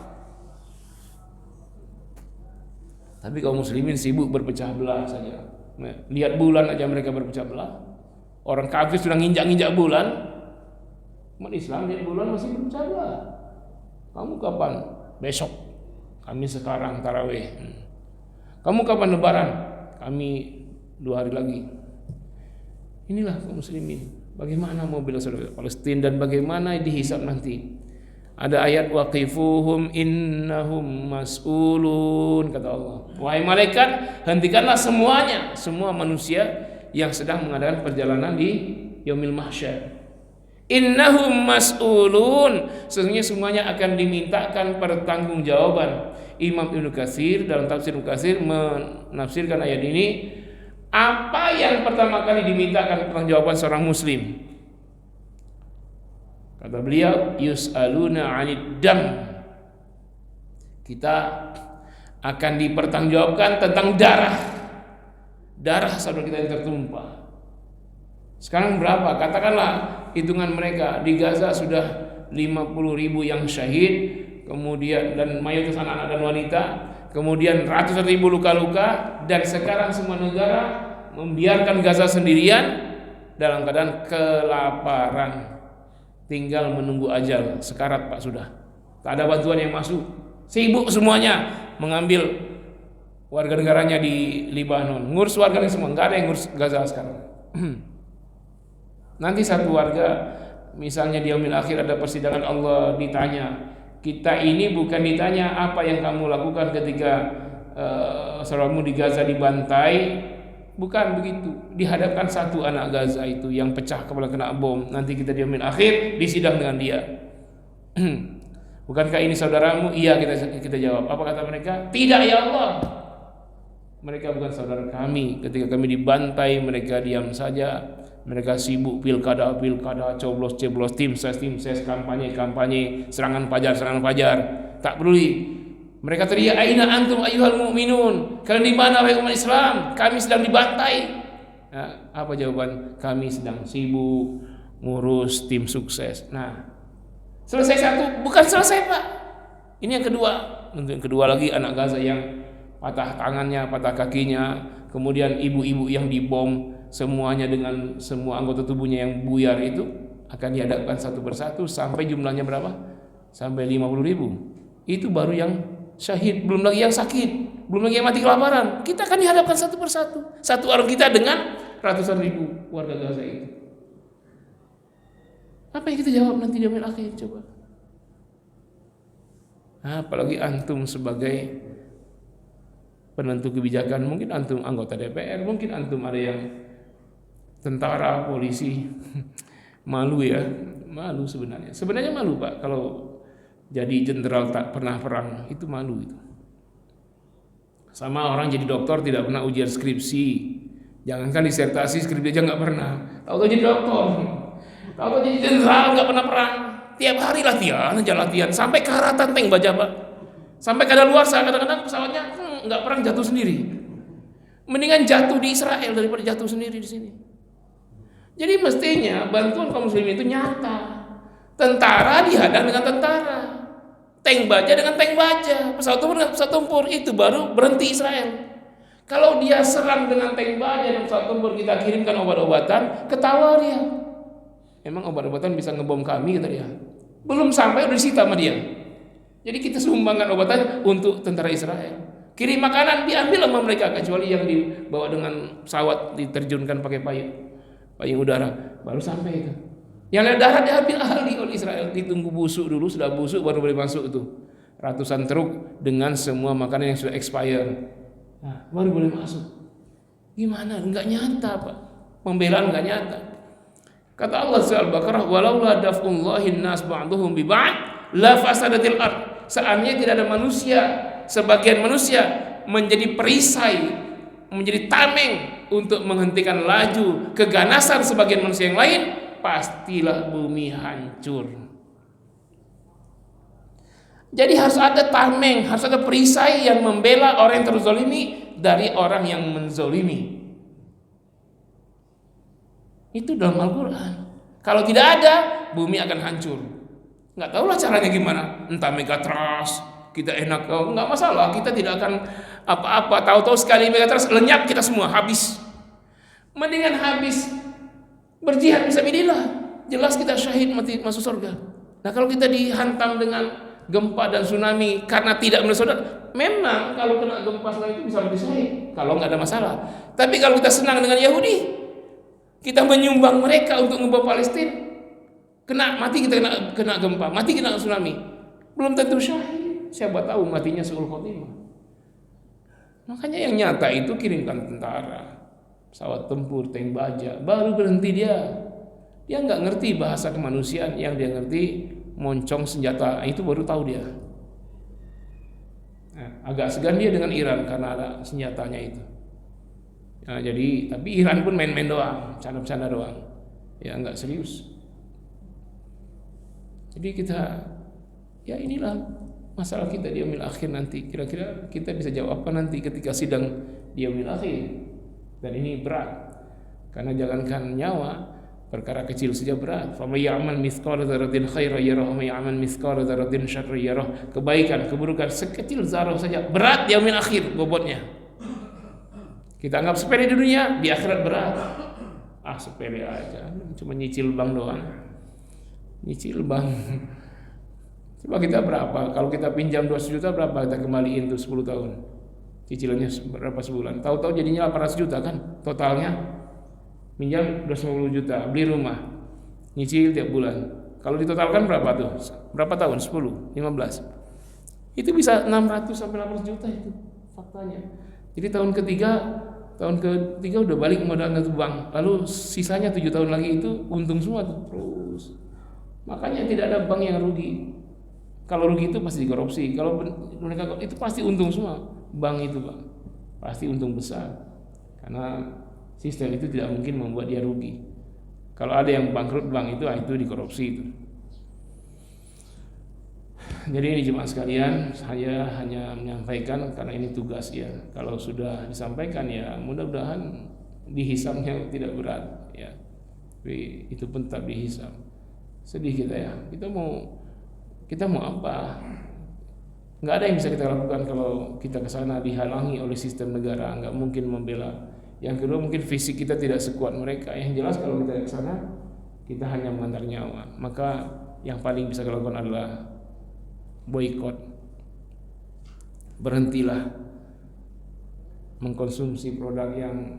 Tapi kaum muslimin sibuk berpecah belah saja. Lihat bulan aja mereka berpecah belah. Orang kafir sudah nginjak-nginjak bulan, umat Islam lihat bulan masih berpecah belah. Kamu kapan? Besok. Kami sekarang tarawih. Kamu kapan lebaran? Kami 2 hari lagi. Inilah kaum muslimin. Bagaimana mau bela saudara Palestina dan bagaimana dihisab nanti. Ada ayat waqifuhum innahum mas'ulun, kata Allah. Wahai malaikat, hentikanlah semuanya, semua manusia yang sedang mengadakan perjalanan di yaumil mahsyar. Innahum mas'ulun, sesungguhnya semuanya akan dimintakan pertanggungjawaban. Imam Ibnu Katsir dalam tafsir Ibnu Katsir menafsirkan ayat ini, apa yang pertama kali dimintakan pertanggungjawaban seorang muslim? Kata beliau, yus'aluna 'anid dam, kita akan dipertanggungjawabkan tentang darah saudara kita yang tertumpah. Sekarang berapa? Katakanlah hitungan mereka di Gaza sudah 50.000 yang syahid, kemudian dan mayoritas anak-anak dan wanita, kemudian ratusan ribu luka-luka, dan sekarang semua negara membiarkan Gaza sendirian dalam keadaan kelaparan, tinggal menunggu ajal, sekarat Pak sudah. Tak ada bantuan yang masuk, sibuk semuanya mengambil warga negaranya di Libanon, ngurus warganya semua, nggak ada yang ngurus Gaza sekarang. Nanti satu warga, misalnya di yaumil akhir ada persidangan Allah, ditanya, kita ini bukan ditanya apa yang kamu lakukan ketika saudaramu di Gaza dibantai, bukan begitu. Dihadapkan satu anak Gaza itu yang pecah kepala kena bom, nanti kita di yaumil akhir disidang dengan dia. Bukankah ini saudaramu? Iya, kita jawab. Apa kata mereka? Tidak ya Allah, mereka bukan saudara kami. Ketika kami dibantai, mereka diam saja. Mereka sibuk pilkada, coblos, tim ses, kampanye, serangan fajar. Tak peduli. Mereka teriak, aina antum ayyuhal mu'minun, kalian di mana wahai umat Islam? Kami sedang dibantai. Nah, apa jawaban? Kami sedang sibuk ngurus tim sukses. Nah, selesai satu, bukan selesai Pak. Ini yang kedua. Untuk yang kedua lagi, anak Gaza yang patah tangannya, patah kakinya, kemudian ibu-ibu yang dibom, semuanya dengan semua anggota tubuhnya yang buyar itu akan dihadapkan satu persatu sampai jumlahnya berapa? Sampai 50.000. Itu baru yang syahid, belum lagi yang sakit, belum lagi yang mati kelaparan. Kita akan dihadapkan satu persatu. Satu orang kita dengan ratusan ribu warga Gaza itu. Apa yang kita jawab nanti di yaumil akhir coba? Nah, apalagi antum sebagai penentu kebijakan, mungkin antum anggota DPR, mungkin antum ada yang tentara, polisi. Malu ya, malu sebenarnya. Sebenarnya malu Pak, kalau jadi jenderal tak pernah perang, itu malu itu. Sama orang jadi dokter tidak pernah ujian skripsi, jangankan disertasi, skripsi aja nggak pernah. Tahu-tahu jadi dokter, tahu-tahu jadi jenderal nggak pernah perang. Tiap hari latihan, sampai karatan tank baja Pak, sampai kadaluarsa kadang-kadang pesawatnya nggak perang, jatuh sendiri. Mendingan jatuh di Israel daripada jatuh sendiri di sini. Jadi mestinya bantuan kaum muslimin itu nyata. Tentara dihadang dengan tentara, tank baja dengan tank baja, pesawat tempur dengan pesawat tempur, itu baru berhenti Israel. Kalau dia serang dengan tank baja dan pesawat tempur, kita kirimkan obat-obatan, ketawa dia. Emang obat-obatan bisa ngebom kami, kata dia. Belum sampai udah disita sama dia. Jadi kita sumbangkan obatan untuk tentara Israel. Kirim makanan diambil sama mereka, kecuali yang dibawa dengan pesawat diterjunkan pakai payung udara, baru sampai itu. Yang lewat darat diambil ahli oleh Israel, ditunggu busuk dulu, sudah busuk baru boleh masuk itu. Ratusan truk dengan semua makanan yang sudah expire. Nah, baru boleh masuk. Gimana? Enggak nyata Pak. Pembelaan enggak nyata. Kata Allah surah Al-Baqarah, walaula daf'ullahin nas ba'dhum bi ba'd la fasadatil ard. Seandainya tidak ada manusia, sebagian manusia menjadi perisai, menjadi tameng untuk menghentikan laju keganasan sebagian manusia yang lain, pastilah bumi hancur. Jadi harus ada tameng, harus ada perisai yang membela orang yang terzolimi dari orang yang menzolimi. Itu dalam Al-Quran. Kalau tidak ada, bumi akan hancur. Nggak tahulah caranya gimana. Entah megatrust, kita enak, nggak masalah. Kita tidak akan apa-apa. Tahu-tahu sekali megatrust lenyap, kita semua habis. Mendingan habis berjihad fisabilillah. Jelas kita syahid, mati masuk surga. Nah kalau kita dihantam dengan gempa dan tsunami karena tidak menulis saudara, memang kalau kena gempa tsunami itu bisa mati syahid kalau nggak ada masalah. Tapi kalau kita senang dengan Yahudi, kita menyumbang mereka untuk ngebom Palestina, mati kita kena gempa, mati kena tsunami, belum tentu syahid. Siapa tahu matinya suul khotimah. Makanya yang nyata itu kirimkan tentara, pesawat tempur, tank baja, baru berhenti dia. Dia nggak ngerti bahasa kemanusiaan, yang dia ngerti moncong senjata, itu baru tahu dia. Nah, agak segan dia dengan Iran karena ada senjatanya itu. Nah, jadi tapi Iran pun main-main doang, canda-canda doang, ya nggak serius. Jadi kita, ya inilah Masalah kita di yaumil akhir nanti, kira-kira kita bisa jawab apa nanti ketika sidang di yaumil akhir? Dan ini berat, karena jangankan nyawa, perkara kecil saja berat. Fa may ya'mal mithqala dzarratin khairan yarah wa may ya'mal mithqala dzarratin syarran yarah. Kebaikan, keburukan sekecil zarah saja berat di yaumil akhir bobotnya. Kita anggap sepele di dunia, di akhirat berat. Ah, sepele aja, cuma nyicil bank doang. Nyicil bank. Coba kita berapa? Kalau kita pinjam 200 juta berapa kita kembaliin tuh 10 tahun? Cicilannya berapa sebulan? Tahu-tahu jadinya 800 juta kan totalnya. Minjam 250 juta, beli rumah. Nyicil tiap bulan. Kalau ditotalkan berapa tuh? Berapa tahun? 10, 15. Itu bisa 600 sampai 800 juta itu faktanya. Jadi tahun ketiga udah balik modalnya ke bank. Lalu sisanya 7 tahun lagi itu untung semua tuh terus. Makanya tidak ada bank yang rugi. Kalau rugi itu pasti dikorupsi. Kalau mereka itu pasti untung semua. Bank itu Pak, pasti untung besar. Karena sistem itu tidak mungkin membuat dia rugi. Kalau ada yang bangkrut bank itu dikorupsi itu. Jadi ini jemaah sekalian, saya hanya menyampaikan karena ini tugas ya. Kalau sudah disampaikan ya mudah-mudahan dihisabnya tidak berat ya. Tapi itu pun tak dihisab. Sedih kita ya. Kita mau apa? Nggak ada yang bisa kita lakukan kalau kita ke sana dihalangi oleh sistem negara. Nggak mungkin membela. Yang kedua mungkin fisik kita tidak sekuat mereka. Yang jelas kalau kita ke sana kita hanya mengantar nyawa. Maka yang paling bisa kita lakukan adalah boikot. Berhentilah mengkonsumsi produk yang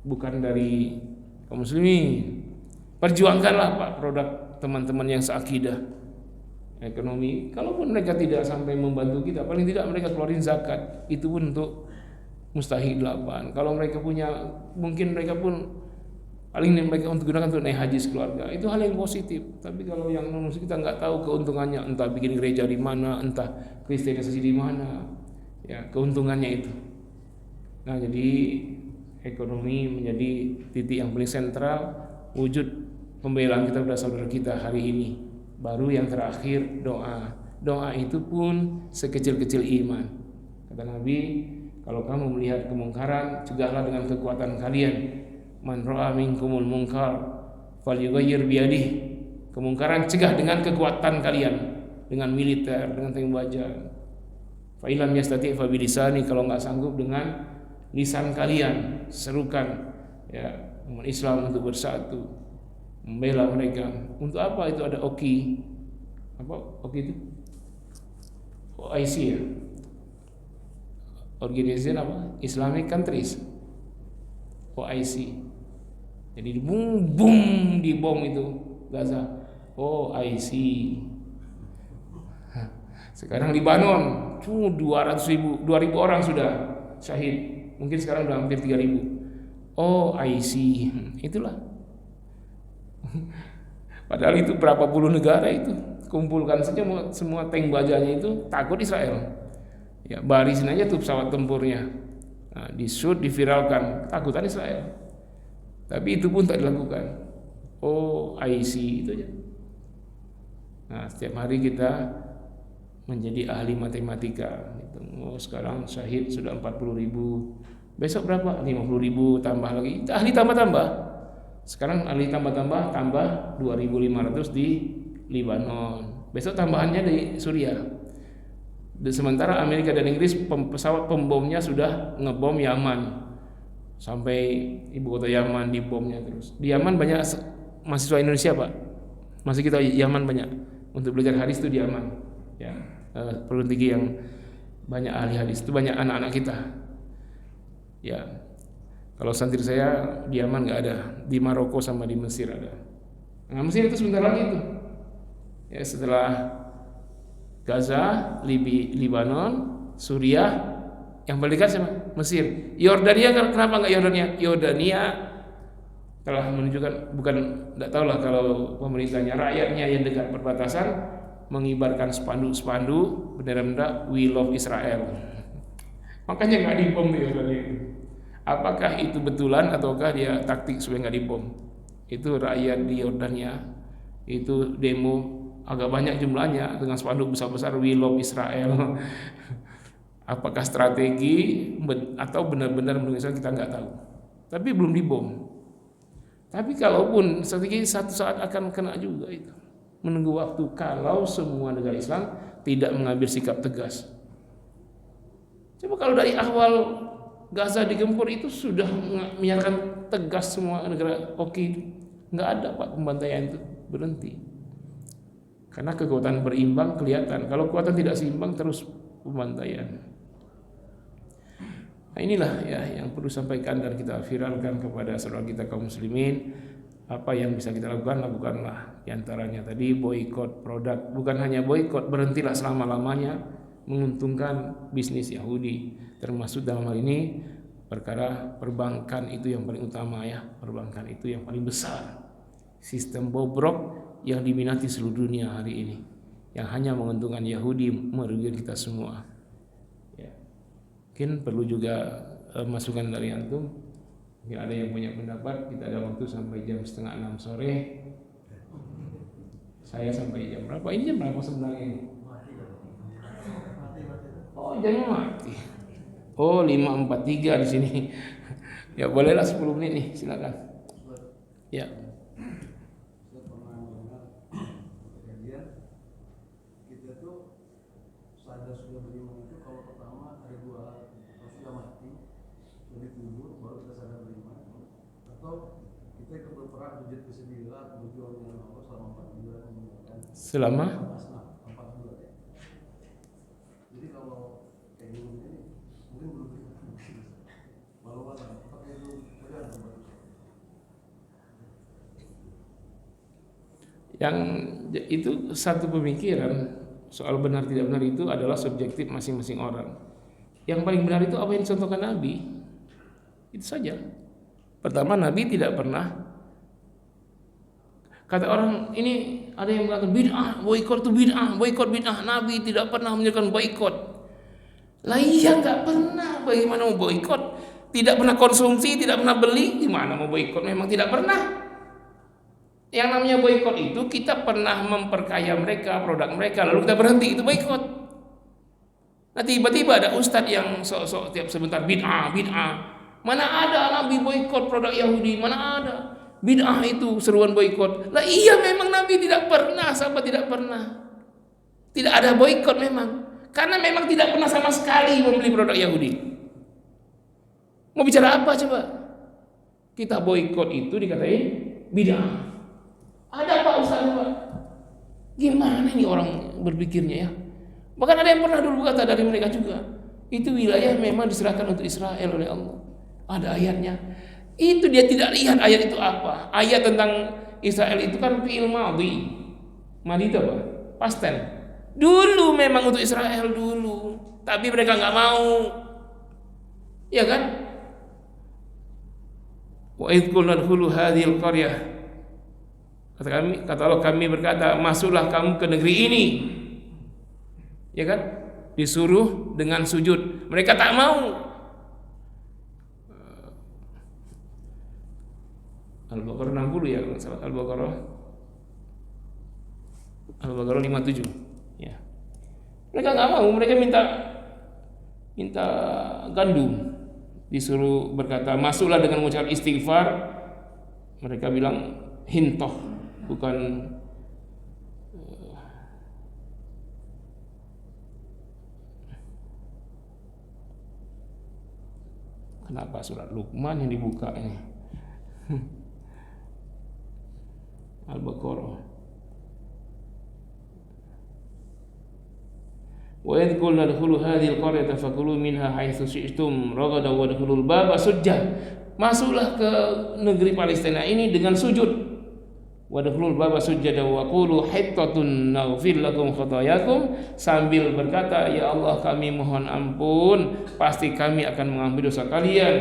bukan dari kaum muslimin. Perjuangkanlah Pak produk teman-teman yang seakidah. Ekonomi, kalaupun mereka tidak sampai membantu kita, paling tidak mereka keluarin zakat, itu pun untuk mustahilaban. Kalau mereka punya, mungkin mereka pun paling mereka untuk gunakan untuk naik haji sekeluarga, itu hal yang positif. Tapi kalau yang muslim kita nggak tahu keuntungannya, entah bikin gereja di mana, entah kristenisasi di mana, ya keuntungannya itu. Nah jadi ekonomi menjadi titik yang paling sentral wujud pembelaan kita pada saudara kita hari ini. Baru yang terakhir doa. Doa itu pun sekecil-kecil iman. Kata Nabi, kalau kamu melihat kemungkaran, cegahlah dengan kekuatan kalian. Man ra'a minkumul munkar falyughayyir biyadihi. Kemungkaran cegah dengan kekuatan kalian, dengan militer, dengan tembaga. Fa illam yastati' fa bilisani, kalau enggak sanggup dengan lisan kalian, serukan ya umat Islam untuk bersatu. Membela mereka. Untuk apa itu ada OKI? Apa OKI itu? OIC ya. Organization apa? Islamic Countries. OIC. Jadi di bom itu Gaza. OIC. Sekarang Libanon, 200.000 orang sudah syahid. Mungkin sekarang udah hampir 3.000. OIC. Itulah. Padahal itu berapa puluh negara itu kumpulkan saja semua tank bajanya itu takut Israel. Ya barisin aja tuh pesawat tempurnya, nah, di-shoot, diviralkan, takutan Israel. Tapi itu pun tak dilakukan. IC itu aja. Nah setiap hari kita menjadi ahli matematika. Sekarang syahid sudah 40.000. Besok berapa? 50.000 tambah lagi. Ahli tambah. Sekarang ahli tambah 2.500 di Libanon. Besok tambahannya di Suriah. Sementara Amerika dan Inggris pesawat pembomnya sudah ngebom Yaman. Sampai ibu kota Yaman dibomnya terus. Di Yaman banyak mahasiswa Indonesia Pak. Masih kita Yaman banyak untuk belajar hadis itu di Yaman. Ya, perguruan tinggi yang banyak ahli hadis itu banyak anak-anak kita. Ya. Kalau santri saya di Yaman nggak ada, di Maroko sama di Mesir ada. Nah Mesir itu sebentar lagi itu. Ya setelah Gaza, Libanon, Suriah, yang paling dekat siapa? Mesir. Yordania kenapa nggak Yordania? Yordania telah menunjukkan, bukan tidak tahu lah kalau pemerintahnya, rakyatnya yang dekat perbatasan mengibarkan spanduk bendera-bendera We Love Israel. Makanya nggak dibom di Yordania itu. Apakah itu betulan ataukah dia taktik supaya nggak dibom? Itu rakyat di Yordania Itu demo agak banyak jumlahnya dengan spanduk besar-besar "We love Israel". Apakah strategi atau benar-benar mendukung Israel kita nggak tahu. Tapi belum dibom. Tapi kalaupun strategi satu saat akan kena juga itu. Menunggu waktu kalau semua negara Islam tidak mengambil sikap tegas. Coba kalau dari awal Gaza digempur itu sudah menyatakan tegas semua negara, oke, nggak ada Pak pembantaian itu, berhenti. Karena kekuatan berimbang kelihatan. Kalau kekuatan tidak seimbang terus pembantaian. Nah, inilah ya yang perlu sampaikan dan kita viralkan kepada saudara kita kaum muslimin. Apa yang bisa kita lakukan, lakukanlah. Di antaranya tadi boikot produk, bukan hanya boikot, berhentilah selama-lamanya menguntungkan bisnis Yahudi. Termasuk dalam hal ini perkara perbankan itu yang paling utama ya. Perbankan itu yang paling besar. Sistem bobrok yang diminati seluruh dunia hari ini, yang hanya menguntungkan Yahudi, merugikan kita semua. Ya. Mungkin perlu juga masukan dari antum. Mungkin ada yang punya pendapat. Kita ada waktu sampai jam 5:30 sore. Saya sampai jam berapa? Ini jam berapa sebenarnya ini? Oh, jamnya mati. Oh, 5:43 di sini. Ya bolehlah 10 menit nih, silakan. Ya. Selama jadi kalau kayak gini mungkin belum malu pakai yang itu satu pemikiran. Soal benar tidak benar itu adalah subjektif masing-masing orang. Yang paling benar itu apa yang dicontohkan Nabi, itu saja. Pertama, Nabi tidak pernah, kata orang ini ada yang mengatakan bid'ah, boikot itu bid'ah, boikot bid'ah. Nabi tidak pernah menyerukan boikot. Lah iya nggak pernah. Bagaimana mau boikot? Tidak pernah konsumsi, tidak pernah beli, gimana mau boikot? Memang tidak pernah. Yang namanya boikot itu kita pernah memperkaya mereka, produk mereka, lalu kita berhenti, itu boikot. Nah tiba-tiba ada ustadz yang sok-sok tiap sebentar bid'ah, bid'ah. Mana ada Nabi boikot produk Yahudi? Mana ada? Bid'ah itu seruan boikot. Lah iya memang Nabi tidak pernah, sahabat tidak pernah. Tidak ada boikot memang. Karena memang tidak pernah sama sekali membeli produk Yahudi. Mau bicara apa coba? Kita boikot itu dikatain bid'ah. Ada Pak Ustaz Pak? Gimana ini orang berpikirnya ya? Bahkan ada yang pernah dulu berkata dari mereka juga, itu wilayah memang diserahkan untuk Israel oleh Allah. Ada ayatnya. Itu dia tidak lihat ayat itu apa. Ayat tentang Israel itu kan fi'il madhi. Madhi itu apa? Past tense. Dulu memang untuk Israel dulu, tapi mereka nggak mau. Ya kan? Wa idh qulna dkhulu hadhil qaryah. Kata Allah, kami berkata, masuklah kamu ke negeri ini. Ya kan? Disuruh dengan sujud. Mereka tak mau. Al-Baqarah 60 ya, Al-Baqarah 57 ya. Mereka nggak mau, mereka minta gandum. Disuruh berkata, masuklah dengan mengucap istighfar. Mereka bilang hintoh, bukan kenapa surat Luqman yang dibuka ini? Al-Baqarah. Wa idh qulna dkhulu hadhil qaryata fakulu minha haitsu syi'tum ragadan wa dkhulul baba sujjah. Masuklah ke negeri Palestina ini dengan sujud. Wa dkhulul baba sujjada wa qulu hittatun naghfir lakum khatayakum, sambil berkata, ya Allah kami mohon ampun, pasti kami akan mengampuni dosa kalian.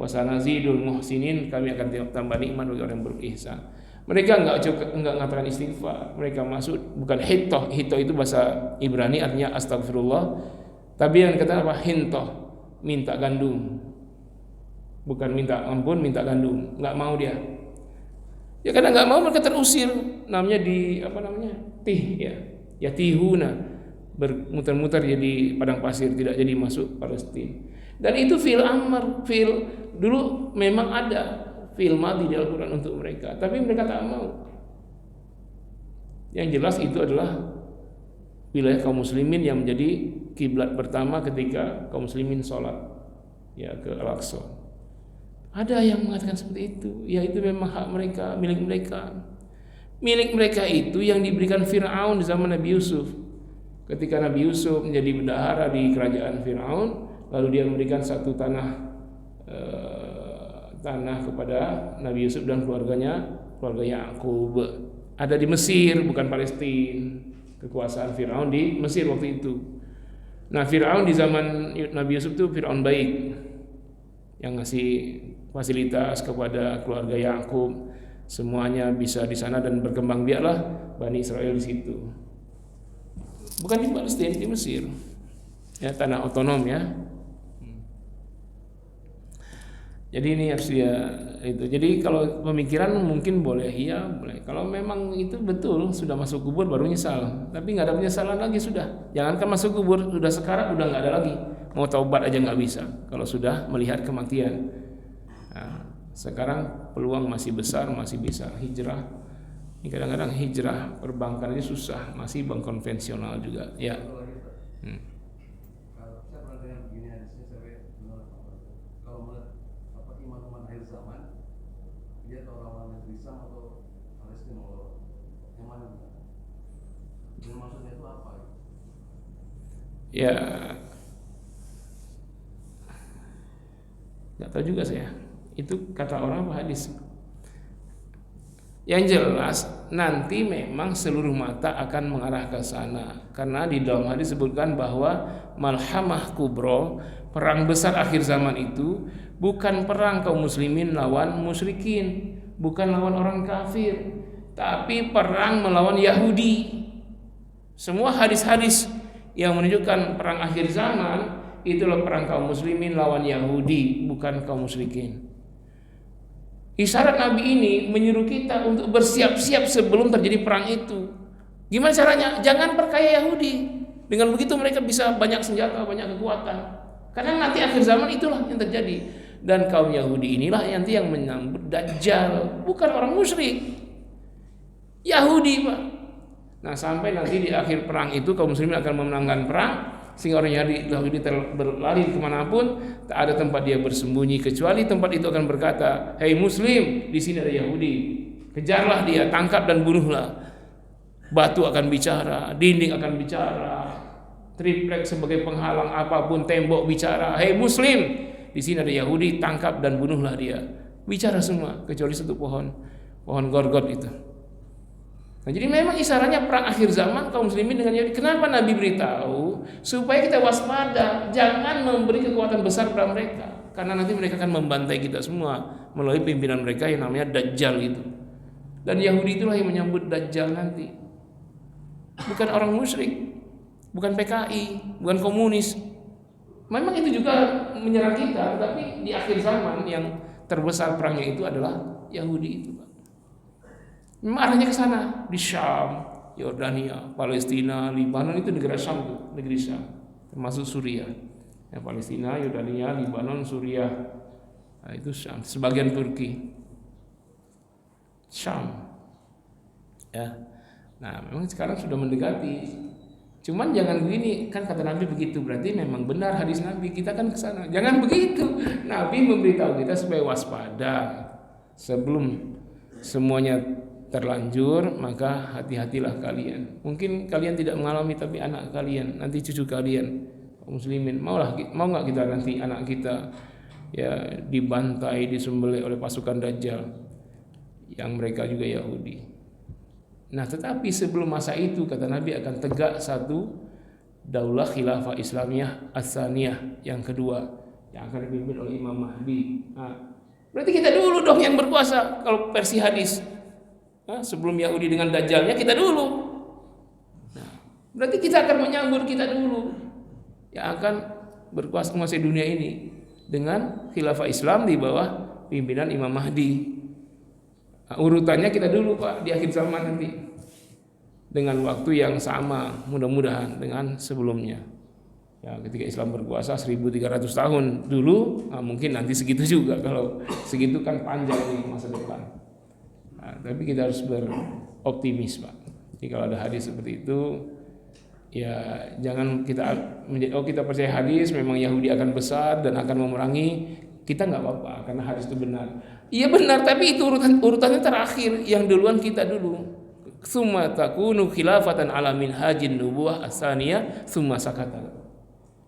Wa sanazidul muhsinin, kami akan tambah nikmat bagi orang yang berihsan. Mereka enggak mengatakan istighfar, mereka masuk bukan hintoh. Hintoh itu bahasa Ibrani artinya astagfirullah. Tapi yang kata apa? Hintoh, minta gandum. Bukan minta ampun, minta gandum. Enggak mau dia. Ya karena enggak mau mereka terusir. namanya Yatihuna, bermuter-muter jadi padang pasir, tidak jadi masuk Palestina. Dan itu dulu memang ada fil madhi di Al-Quran untuk mereka, tapi mereka tak mau. Yang jelas itu adalah wilayah kaum muslimin yang menjadi kiblat pertama ketika kaum muslimin sholat ya ke Al-Aqsa. Ada yang mengatakan seperti itu, ya itu memang hak mereka, milik mereka. Milik mereka itu yang diberikan Fir'aun di zaman Nabi Yusuf. Ketika Nabi Yusuf menjadi bendahara di kerajaan Fir'aun, lalu dia memberikan satu tanah kepada Nabi Yusuf dan keluarga Yakub. Ada di Mesir, bukan Palestina. Kekuasaan Fir'aun di Mesir waktu itu. Nah, Fir'aun di zaman Nabi Yusuf itu Fir'aun baik, yang ngasih fasilitas kepada keluarga Yakub, semuanya bisa di sana dan berkembang biaklah Bani Israel di situ. Bukan di Palestina, di Mesir. Ya, tanah otonom ya. Jadi ini harus itu. Jadi kalau pemikiran mungkin boleh, iya boleh. Kalau memang itu betul sudah masuk kubur baru nyesal. Tapi nggak ada penyesalan lagi sudah. Jangankan masuk kubur, sudah sekarat udah nggak ada lagi. Mau taubat aja nggak bisa. Kalau sudah melihat kematian. Nah, sekarang peluang masih besar, masih bisa hijrah. Ini kadang-kadang hijrah perbankan ini susah, masih bank konvensional juga. Ya. Ya, nggak tahu juga saya. Itu kata orang apa hadis. Yang jelas nanti memang seluruh mata akan mengarah ke sana, karena di dalam hadis disebutkan bahwa malhamah kubro, perang besar akhir zaman itu bukan perang kaum muslimin lawan musyrikin, bukan lawan orang kafir, tapi perang melawan Yahudi. Semua hadis-hadis yang menunjukkan perang akhir zaman itulah perang kaum muslimin lawan Yahudi, bukan kaum musyrikin. Isyarat Nabi ini menyuruh kita untuk bersiap-siap sebelum terjadi perang itu. Gimana caranya? Jangan perkaya Yahudi. Dengan begitu mereka bisa banyak senjata, banyak kekuatan. Karena nanti akhir zaman itulah yang terjadi. Dan kaum Yahudi inilah nanti yang menyambut Dajjal, bukan orang musyrik. Yahudi, Pak. Nah, sampai nanti di akhir perang itu kaum muslimin akan memenangkan perang, sehingga orang Yahudi berlari kemanapun, tak ada tempat dia bersembunyi kecuali tempat itu akan berkata, "Hei Muslim, di sini ada Yahudi, kejarlah dia, tangkap dan bunuhlah." Batu akan bicara, dinding akan bicara, triplek sebagai penghalang apapun, tembok bicara, "Hei Muslim, di sini ada Yahudi, tangkap dan bunuhlah dia." Bicara semua kecuali satu pohon Gorgot itu. Nah, jadi memang isyaratnya perang akhir zaman kaum muslimin dengan Yahudi. Kenapa Nabi beritahu? Supaya kita waspada, jangan memberi kekuatan besar pada mereka, karena nanti mereka akan membantai kita semua melalui pimpinan mereka yang namanya Dajjal itu. Dan Yahudi itulah yang menyambut Dajjal nanti. Bukan orang musyrik, bukan PKI, bukan komunis. Memang itu juga menyerang kita, tapi di akhir zaman yang terbesar perangnya itu adalah Yahudi itu, Pak. Memang arahnya ke sana, di Syam, Yordania, Palestina, Libanon, itu negara Syam tuh, negeri Syam, termasuk Suriah. Ya, Palestina, Yordania, Libanon, Suriah. Nah, itu Syam, sebagian Turki. Syam. Ya. Nah, memang sekarang sudah mendekati. Cuman jangan begini, kan kata Nabi begitu, berarti memang benar hadis Nabi, kita kan ke sana. Jangan begitu. Nabi memberitahu kita supaya waspada. Sebelum semuanya terlanjur, maka hati-hatilah kalian. Mungkin kalian tidak mengalami, tapi anak kalian, nanti cucu kalian, muslimin, mau nggak kita nanti anak kita ya dibantai, disembelih oleh pasukan Dajjal yang mereka juga Yahudi. Nah, tetapi sebelum masa itu kata Nabi akan tegak satu daulah khilafah Islamiyah as-saniyah, yang kedua, yang akan dipimpin oleh Imam Mahdi. Nah, berarti kita dulu dong yang berkuasa kalau versi hadis. Sebelum Yahudi dengan Dajjalnya kita dulu. Nah, berarti kita akan menyambut kita dulu yang akan berkuasa menguasai dunia ini dengan khilafah Islam di bawah pimpinan Imam Mahdi. Nah, urutannya kita dulu Pak di akhir zaman nanti dengan waktu yang sama mudah-mudahan dengan sebelumnya. Ya, ketika Islam berkuasa 1300 tahun dulu, nah mungkin nanti segitu juga. Kalau segitu kan panjang nih masa depan. Nah, tapi kita harus beroptimis Pak. Jadi kalau ada hadis seperti itu, ya jangan kita kita percaya hadis memang Yahudi akan besar dan akan memerangi, kita nggak apa-apa karena hadis itu benar. Iya benar, tapi itu urutannya terakhir, yang duluan kita dulu. Summa takunu khilafatan ala minhajin nubuwah asaniyah summa sakata.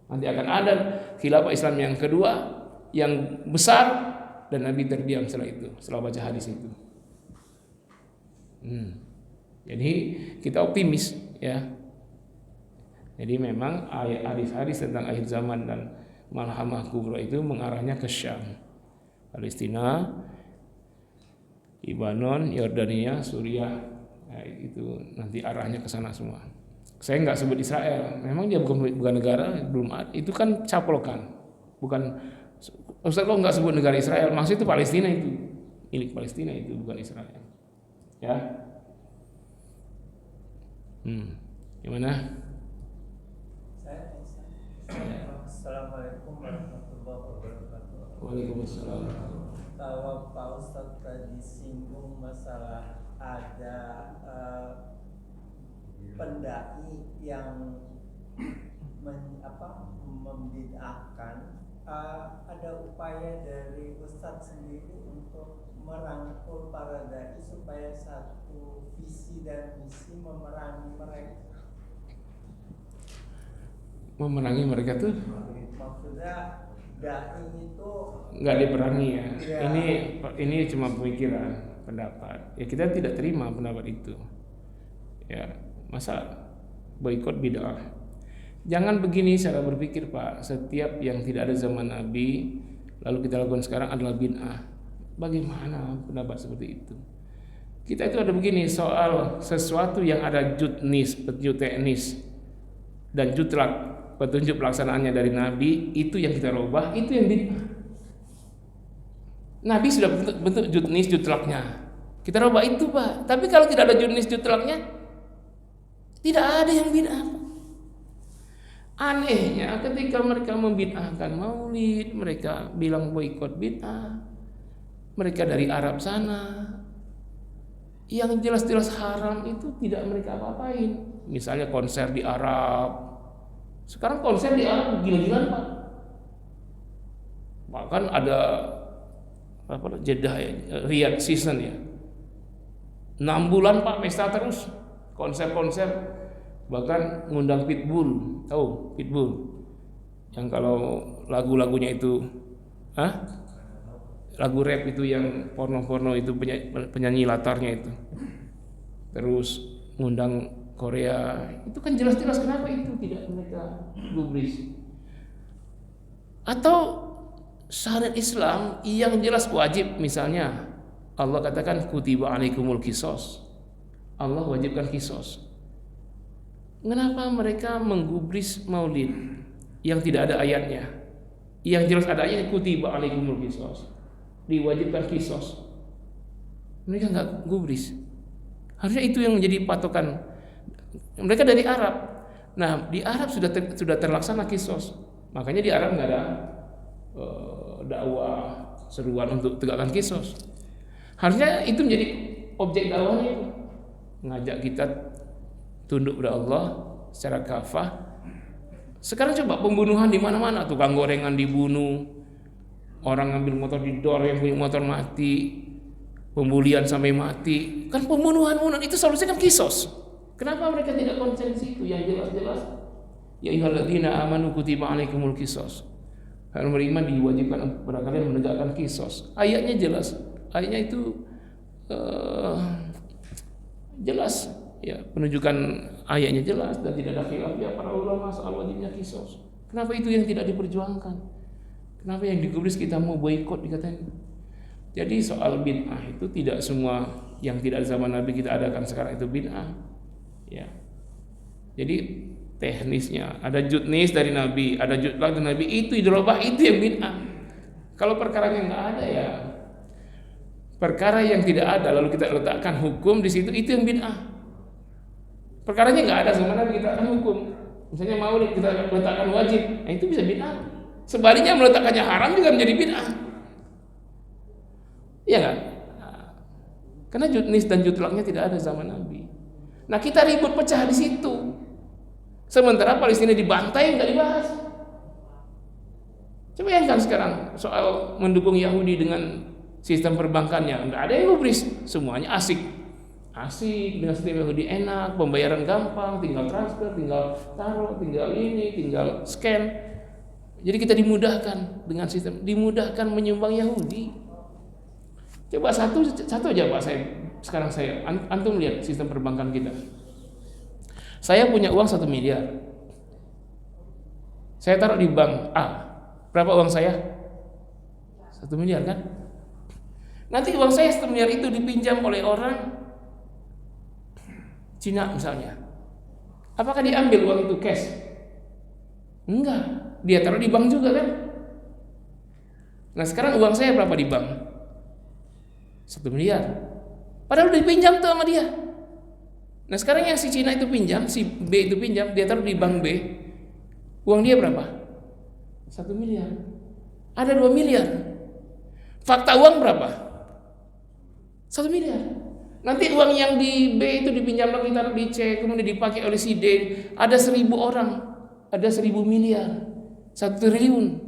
Nanti akan ada khilafah Islam yang kedua yang besar dan Nabi terdiam setelah itu, setelah baca hadis itu. Jadi kita optimis ya. Jadi memang hadis-hadis tentang akhir zaman dan malhamah kubra itu mengarahnya ke Syam, Palestina, Lebanon, Yordania, Suriah. Nah, itu nanti arahnya ke sana semua. Saya nggak sebut Israel, memang dia bukan negara, belum ada. Itu kan caplokan, bukan. Ustaz kok nggak sebut negara Israel? Maksud itu Palestina, itu milik Palestina, itu bukan Israel. Ya, gimana? Assalamualaikum warahmatullahi wabarakatuh. Waalaikumsalam. Kalau Pak Ustadz tadi singgung masalah ada pendai yang membid'ahkan, ada upaya dari Ustadz sendiri untuk merangkul para dai supaya satu visi dan misi memerangi mereka. Memerangi mereka tuh maksudnya dai itu nggak diperangi ya. Ini cuma pemikiran, pendapat. Ya kita tidak terima pendapat itu. Ya, masa boikot bid'ah. Jangan begini cara berpikir Pak. Setiap yang tidak ada zaman Nabi lalu kita lakukan sekarang adalah bid'ah. Bagaimana pendapat seperti itu? Kita itu ada begini, soal sesuatu yang ada jutnis, petunjuk teknis dan jutlak, petunjuk pelaksanaannya dari Nabi, itu yang kita rubah, itu yang bid'ah. Nabi sudah bentuk jutnis jutlaknya, kita rubah itu Pak. Tapi kalau tidak ada jutnis jutlaknya, tidak ada yang bid'ah. Anehnya ketika mereka membid'ahkan maulid, mereka bilang boikot bid'ah. Mereka dari Arab sana, yang jelas-jelas haram itu tidak mereka apa-apain. Misalnya konser di Arab. Sekarang konser di Arab gila-gilaan Pak. Bahkan ada Jeddah ya, Riyadh season ya. 6 bulan Pak pesta terus, konser-konser. Bahkan ngundang Pitbull, tahu Pitbull? Yang kalau lagu-lagunya itu, lagu rap itu yang porno-porno itu penyanyi latarnya itu. Terus ngundang Korea, itu kan jelas-jelas kenapa itu tidak mereka gubris. Atau syariat Islam yang jelas wajib, misalnya Allah katakan kutiba alaikumul qisas. Allah wajibkan qisas. Kenapa mereka menggubris maulid yang tidak ada ayatnya? Yang jelas ada ayatnya kutiba alaikumul qisas. Diwajibkan qisas. Mereka enggak gubris. Harusnya itu yang menjadi patokan. Mereka dari Arab. Nah, di Arab sudah terlaksana qisas. Makanya di Arab enggak ada dakwah seruan untuk tegakkan qisas. Harusnya itu menjadi objek dakwahnya, ngajak kita tunduk pada Allah secara kafah. Sekarang coba pembunuhan di mana-mana, tukang gorengan dibunuh, orang ngambil motor didor, yang punya motor mati, pembulian sampai mati. Kan pembunuhan itu solusinya kan qisas. Kenapa mereka tidak konsen situ yang jelas-jelas? Ya ayyuhalladzina amanu kutiba alaikumul qisas. Kalau beriman diwajibkan kepada kalian menegakkan qisas. Ayatnya jelas. Ayatnya itu jelas. Ya, penunjukan ayatnya jelas dan tidak ada khilaf ya para ulama soal wajibnya qisas. Kenapa itu yang tidak diperjuangkan? Kenapa yang digubris kita mau boikot dikatain? Jadi soal bid'ah itu tidak semua yang tidak ada zaman Nabi kita adakan sekarang itu bid'ah. Ya. Jadi teknisnya ada jutnis dari Nabi, ada jutlak dari Nabi, itu dirubah, itu yang bid'ah. Kalau perkaranya nggak ada ya perkara yang tidak ada lalu kita letakkan hukum di situ, itu yang bid'ah. Perkaranya nggak ada sama Nabi kita letakkan hukum. Misalnya maulid kita letakkan wajib, nah itu bisa bid'ah. Sebaliknya meletakkannya haram juga menjadi bid'ah. Iya kan? Karena nis dan jutlaknya tidak ada zaman Nabi. Nah kita ribut pecah di situ. Sementara Palestina dibantai nggak dibahas. Coba bayangkan sekarang soal mendukung Yahudi dengan sistem perbankannya, nggak ada yang gubris, semuanya asik dengan sistem Yahudi, enak, pembayaran gampang, tinggal transfer, tinggal taruh, tinggal ini, tinggal scan. Jadi kita dimudahkan dengan sistem, dimudahkan menyumbang Yahudi. Coba satu aja Pak, sekarang antum lihat sistem perbankan kita. Saya punya uang 1 miliar, saya taruh di bank A. Berapa uang saya? 1 miliar kan? Nanti uang saya 1 miliar itu dipinjam oleh orang Cina misalnya. Apakah diambil uang itu cash? Enggak, dia taruh di bank juga kan? Nah sekarang uang saya berapa di bank? 1 miliar. Padahal udah dipinjam tuh sama dia. Nah sekarang yang si Cina itu pinjam, si B itu pinjam, dia taruh di bank B. Uang dia berapa? 1 miliar. Ada 2 miliar. Fakta uang berapa? 1 miliar. Nanti uang yang di B itu dipinjam lagi, taruh di C, kemudian dipakai oleh si D. Ada 1000 orang, ada 1000 miliar, 1 triliun.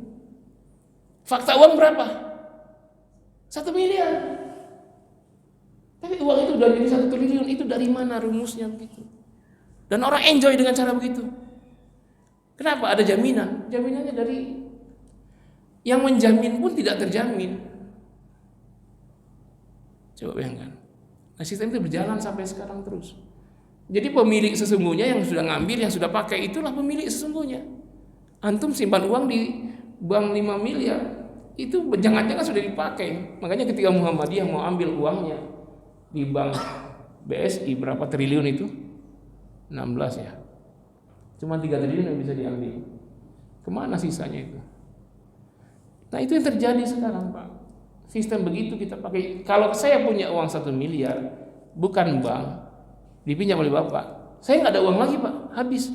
Fakta uang berapa? 1 miliar. Tapi uang itu udah jadi 1 triliun, itu dari mana rumusnya begitu? Dan orang enjoy dengan cara begitu. Kenapa? Ada jaminan. Jaminannya dari yang menjamin pun tidak terjamin. Coba bayangkan. Nah sistem itu berjalan sampai sekarang terus. Jadi pemilik sesungguhnya yang sudah ngambil, yang sudah pakai, itulah pemilik sesungguhnya. Antum simpan uang di bank 5 miliar, itu jangan-jangan sudah dipakai. Makanya ketika Muhammadiyah mau ambil uangnya di bank BSI, berapa triliun itu? 16 ya. Cuma 3 triliun yang bisa diambil. Kemana sisanya itu? Nah itu yang terjadi sekarang Pak. Sistem begitu kita pakai. Kalau saya punya uang 1 miliar, bukan bank, dipinjam oleh Bapak, saya nggak ada uang lagi Pak, habis.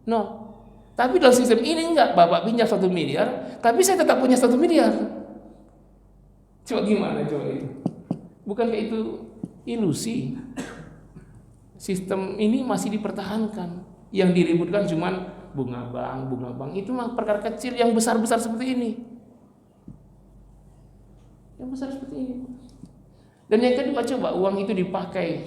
No. Tapi dalam sistem ini enggak, Bapak pinjam 1 miliar, tapi saya tetap punya 1 miliar. Coba gimana coba itu? Bukankah itu ilusi? Sistem ini masih dipertahankan. Yang diributkan cuman bunga bank itu mah perkara kecil, yang besar-besar seperti ini. Yang besar seperti ini. Dan yang kedua, coba uang itu dipakai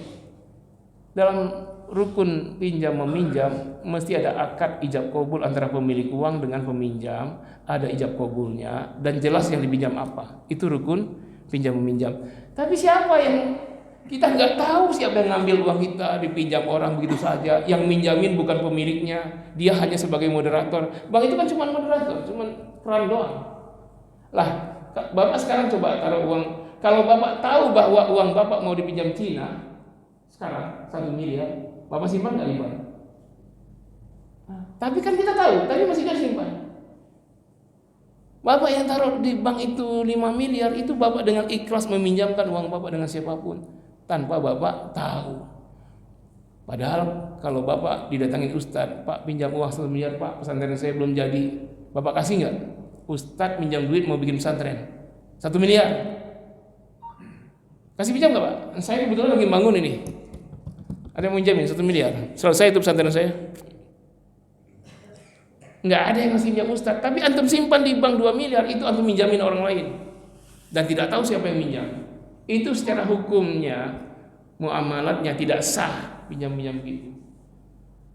dalam rukun pinjam meminjam, mesti ada akad ijab kabul antara pemilik uang dengan peminjam, ada ijab kabulnya dan jelas yang dipinjam apa. Itu rukun pinjam meminjam. Tapi siapa yang kita nggak tahu, siapa yang ngambil uang kita dipinjam orang begitu saja, yang minjamin bukan pemiliknya, dia hanya sebagai moderator. Bank itu kan cuma moderator, cuma peran doang. Lah, Bapak sekarang coba taruh uang. Kalau Bapak tahu bahwa uang Bapak mau dipinjam Cina, sekarang 1 miliar, Bapak simpan nggak di bank? Tapi kan kita tahu, tapi masih nggak simpan. Bapak yang taruh di bank itu 5 miliar, itu Bapak dengan ikhlas meminjamkan uang Bapak dengan siapapun, tanpa Bapak tahu. Padahal kalau Bapak didatangin Ustadz, Pak pinjam uang 1 miliar Pak, pesantren saya belum jadi, Bapak kasih nggak? Ustadz minjam duit mau bikin pesantren 1 miliar, kasih pinjam nggak Pak? Saya kebetulan lagi bangun ini, ada yang minjamin 1 miliar, selesai itu pesantren saya. Nggak ada yang ngasih pinjam Ustadz. Tapi antum simpan di bank 2 miliar, itu antum minjamin orang lain dan tidak tahu siapa yang minjam. Itu secara hukumnya muamalatnya tidak sah, pinjam-pinjam gitu.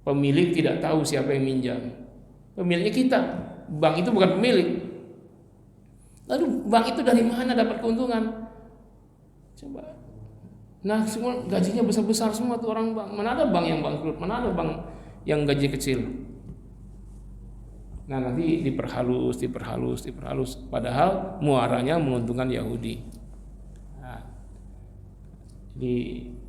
Pemilik tidak tahu siapa yang minjam, pemiliknya kita. Bank itu bukan pemilik. Lalu bank itu dari mana dapat keuntungan? Coba. Nah semua gajinya besar-besar semua tuh orang bank. Mana ada bank yang bangkrut? Mana ada bank yang gaji kecil? Nah nanti diperhalus. Padahal muaranya menguntungkan Yahudi. Nah, jadi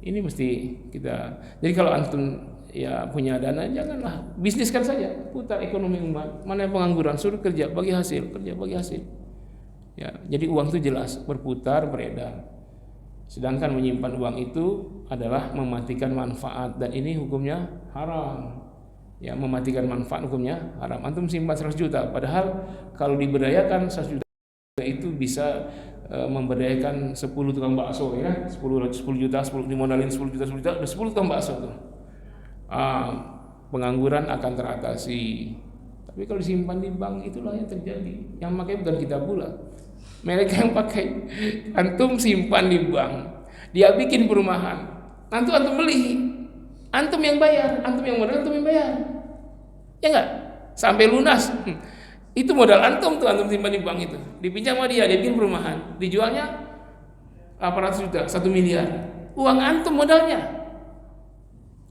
ini mesti kita. Jadi kalau antum ya punya dana, janganlah bisniskan saja, putar ekonomi umat. Mana yang pengangguran, suruh kerja bagi hasil. Ya, jadi uang itu jelas berputar, beredar. Sedangkan menyimpan uang itu adalah mematikan manfaat, dan ini hukumnya haram. Ya, mematikan manfaat hukumnya haram. Antum simpan 100 juta, padahal kalau diberdayakan 100 juta itu bisa memberdayakan 10 tukang bakso, ya. 10 juta, 10 dimodalin 10 juta, 10 juta, udah 10 tukang bakso tuh. Pengangguran akan teratasi. Tapi kalau disimpan di bank, itulah yang terjadi. Yang pakai bukan kita pula. Mereka yang pakai. Antum simpan di bank, dia bikin perumahan, antum beli, antum yang bayar, antum yang modal, antum yang bayar, ya enggak? Sampai lunas. Itu modal antum tuh, antum simpan di bank itu, dipinjam sama dia bikin perumahan, dijualnya 800 juta, 1 miliar, uang antum modalnya.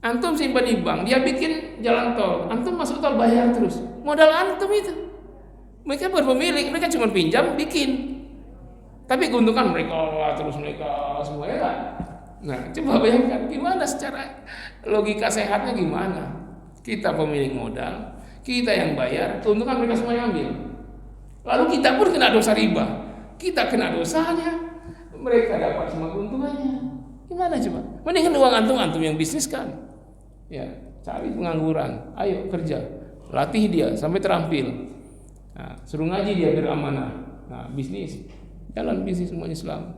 Antum simpan di bank, dia bikin jalan tol, antum masuk tol bayar terus, modal antum itu. Mereka bukan pemilik, mereka cuma pinjam, bikin. Tapi keuntungan mereka semua, ya kan? Nah, coba bayangkan gimana secara logika sehatnya gimana? Kita pemilik modal, kita yang bayar, keuntungan mereka semua yang ambil. Lalu kita pun kena dosa riba, kita kena dosanya, mereka dapat semua keuntungannya. Gimana coba? Mendingan uang antum yang bisniskan. Ya, cari pengangguran, ayo kerja, latih dia sampai terampil. Nah, suruh ngaji dia biar amanah. Nah, bisnis, jalan bisnis semuanya Islam.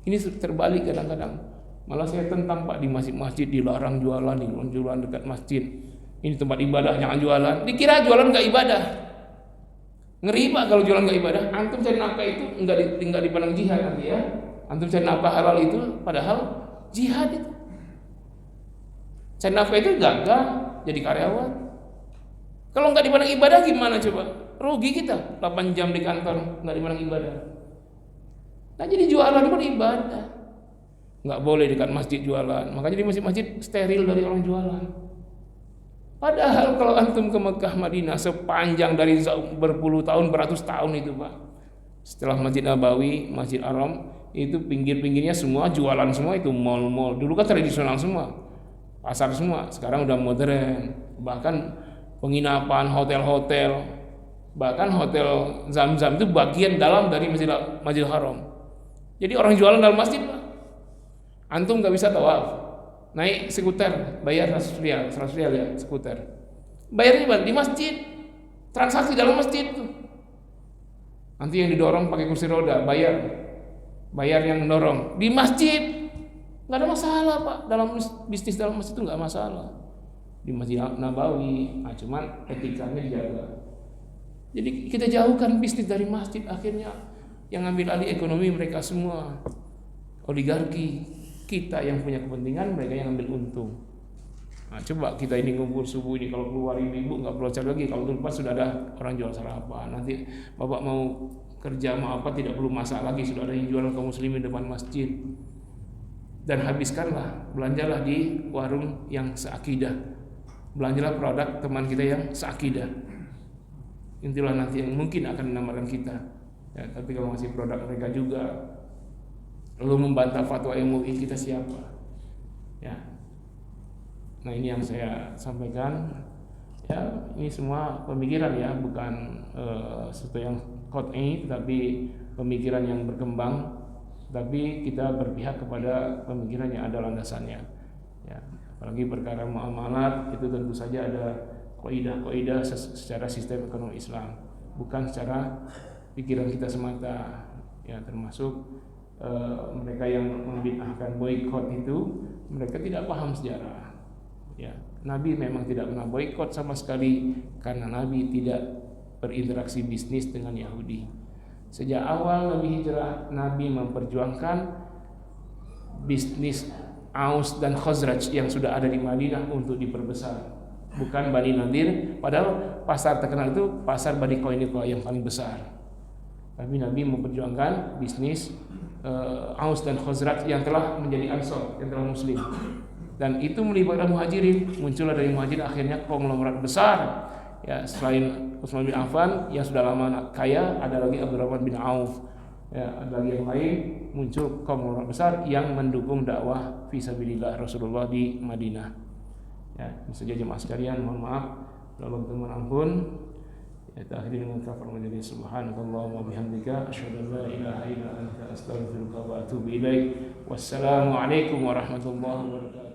Ini terbalik kadang-kadang. Malah saya tentang Pak, di masjid-masjid dilarang jualan, jualan dekat masjid. Ini tempat ibadah, jangan jualan. Dikira jualan nggak ibadah. Ngeri Pak kalau jualan nggak ibadah. Antum cari nafkah itu nggak dipandang jihad nanti, ya. Antum cari nafkah halal itu padahal jihad itu. Cari nafkah itu gagal jadi karyawan. Kalau nggak dipandang ibadah gimana coba? Rugi kita 8 jam di kantor nggak dipandang ibadah. Nah, jadi jualan pun ibadah. Nggak boleh dekat masjid jualan. Makanya di masjid-masjid steril dari orang jualan. Padahal kalau antum ke Mekah Madinah sepanjang dari berpuluh tahun, beratus tahun itu Pak. Setelah Masjid Nabawi, Masjid Haram, itu pinggir-pinggirnya semua jualan semua, itu mall-mall. Dulu kan tradisional semua, pasar semua. Sekarang udah modern. Bahkan penginapan, hotel-hotel, bahkan hotel Zam-Zam itu bagian dalam dari Masjid Haram. Jadi orang jualan dalam masjid Pak. Antum nggak bisa tawaf, naik skuter bayar 100 rial ya, skuter. Bayarnya di mana? Di masjid. Transaksi dalam masjid tuh. Nanti yang didorong pakai kursi roda, bayar yang mendorong di masjid. Nggak ada masalah Pak, dalam bisnis dalam masjid itu nggak masalah. Di Masjid Nabawi, nah cuman etikanya dijaga. Jadi kita jauhkan bisnis dari masjid, akhirnya yang ambil alih ekonomi mereka semua oligarki. Kita yang punya kepentingan, mereka yang ambil untung. Nah, coba kita ini ngumpul subuh ini, kalau keluar ibu nggak perlu cari lagi. Kalau lepas sudah ada orang jual sarapan. Nanti bapak mau kerja mau apa tidak perlu masak lagi, sudah ada yang jual kaum muslimin depan masjid. Dan habiskanlah, belanjalah di warung yang seakidah. Belanjalah produk teman kita yang seakidah. Itulah nanti yang mungkin akan menambahkan kita. Ya, tapi kalau masih produk mereka juga, lalu membantah fatwa MUI, kita siapa? Ya. Nah, ini yang saya sampaikan. Ya, ini semua pemikiran ya, bukan sesuatu yang qat'i, tapi pemikiran yang berkembang. Tapi kita berpihak kepada pemikiran yang ada landasannya. Ya, apalagi perkara muamalat itu tentu saja ada kaidah-kaidah secara sistem ekonomi Islam, bukan secara pikiran kita semata. Ya, termasuk mereka yang membid'ahkan boikot itu, mereka tidak paham sejarah. Ya, Nabi memang tidak pernah boikot sama sekali karena Nabi tidak berinteraksi bisnis dengan Yahudi. Sejak awal Nabi hijrah, Nabi memperjuangkan bisnis Aus dan Khazraj yang sudah ada di Madinah untuk diperbesar, bukan Bani Nadir. Padahal pasar terkenal itu pasar Bani Qainuqa yang paling besar. Tapi Nabi memperjuangkan bisnis Aus dan Khazraj yang telah menjadi Ansor, yang telah Muslim, dan itu melibatkan Muhajirin. Muncullah dari Muhajirin akhirnya konglomerat besar. Ya, selain Utsman bin Affan yang sudah lama kaya, ada lagi Abdurrahman bin Auf. Ya, ada lagi yang lain, muncul konglomerat besar yang mendukung dakwah fisabilillah Rasulullah di Madinah. Ya, ini saja jemaah sekalian, mohon maaf kalau berteman ampun. Kita akhiri dengan kafar majelis. Subhanakallahumma bihamdika asyhadu an la ilaha illa anta astaghfiruka wa atubu ilaik. Wassalamualaikum warahmatullahi wabarakatuh.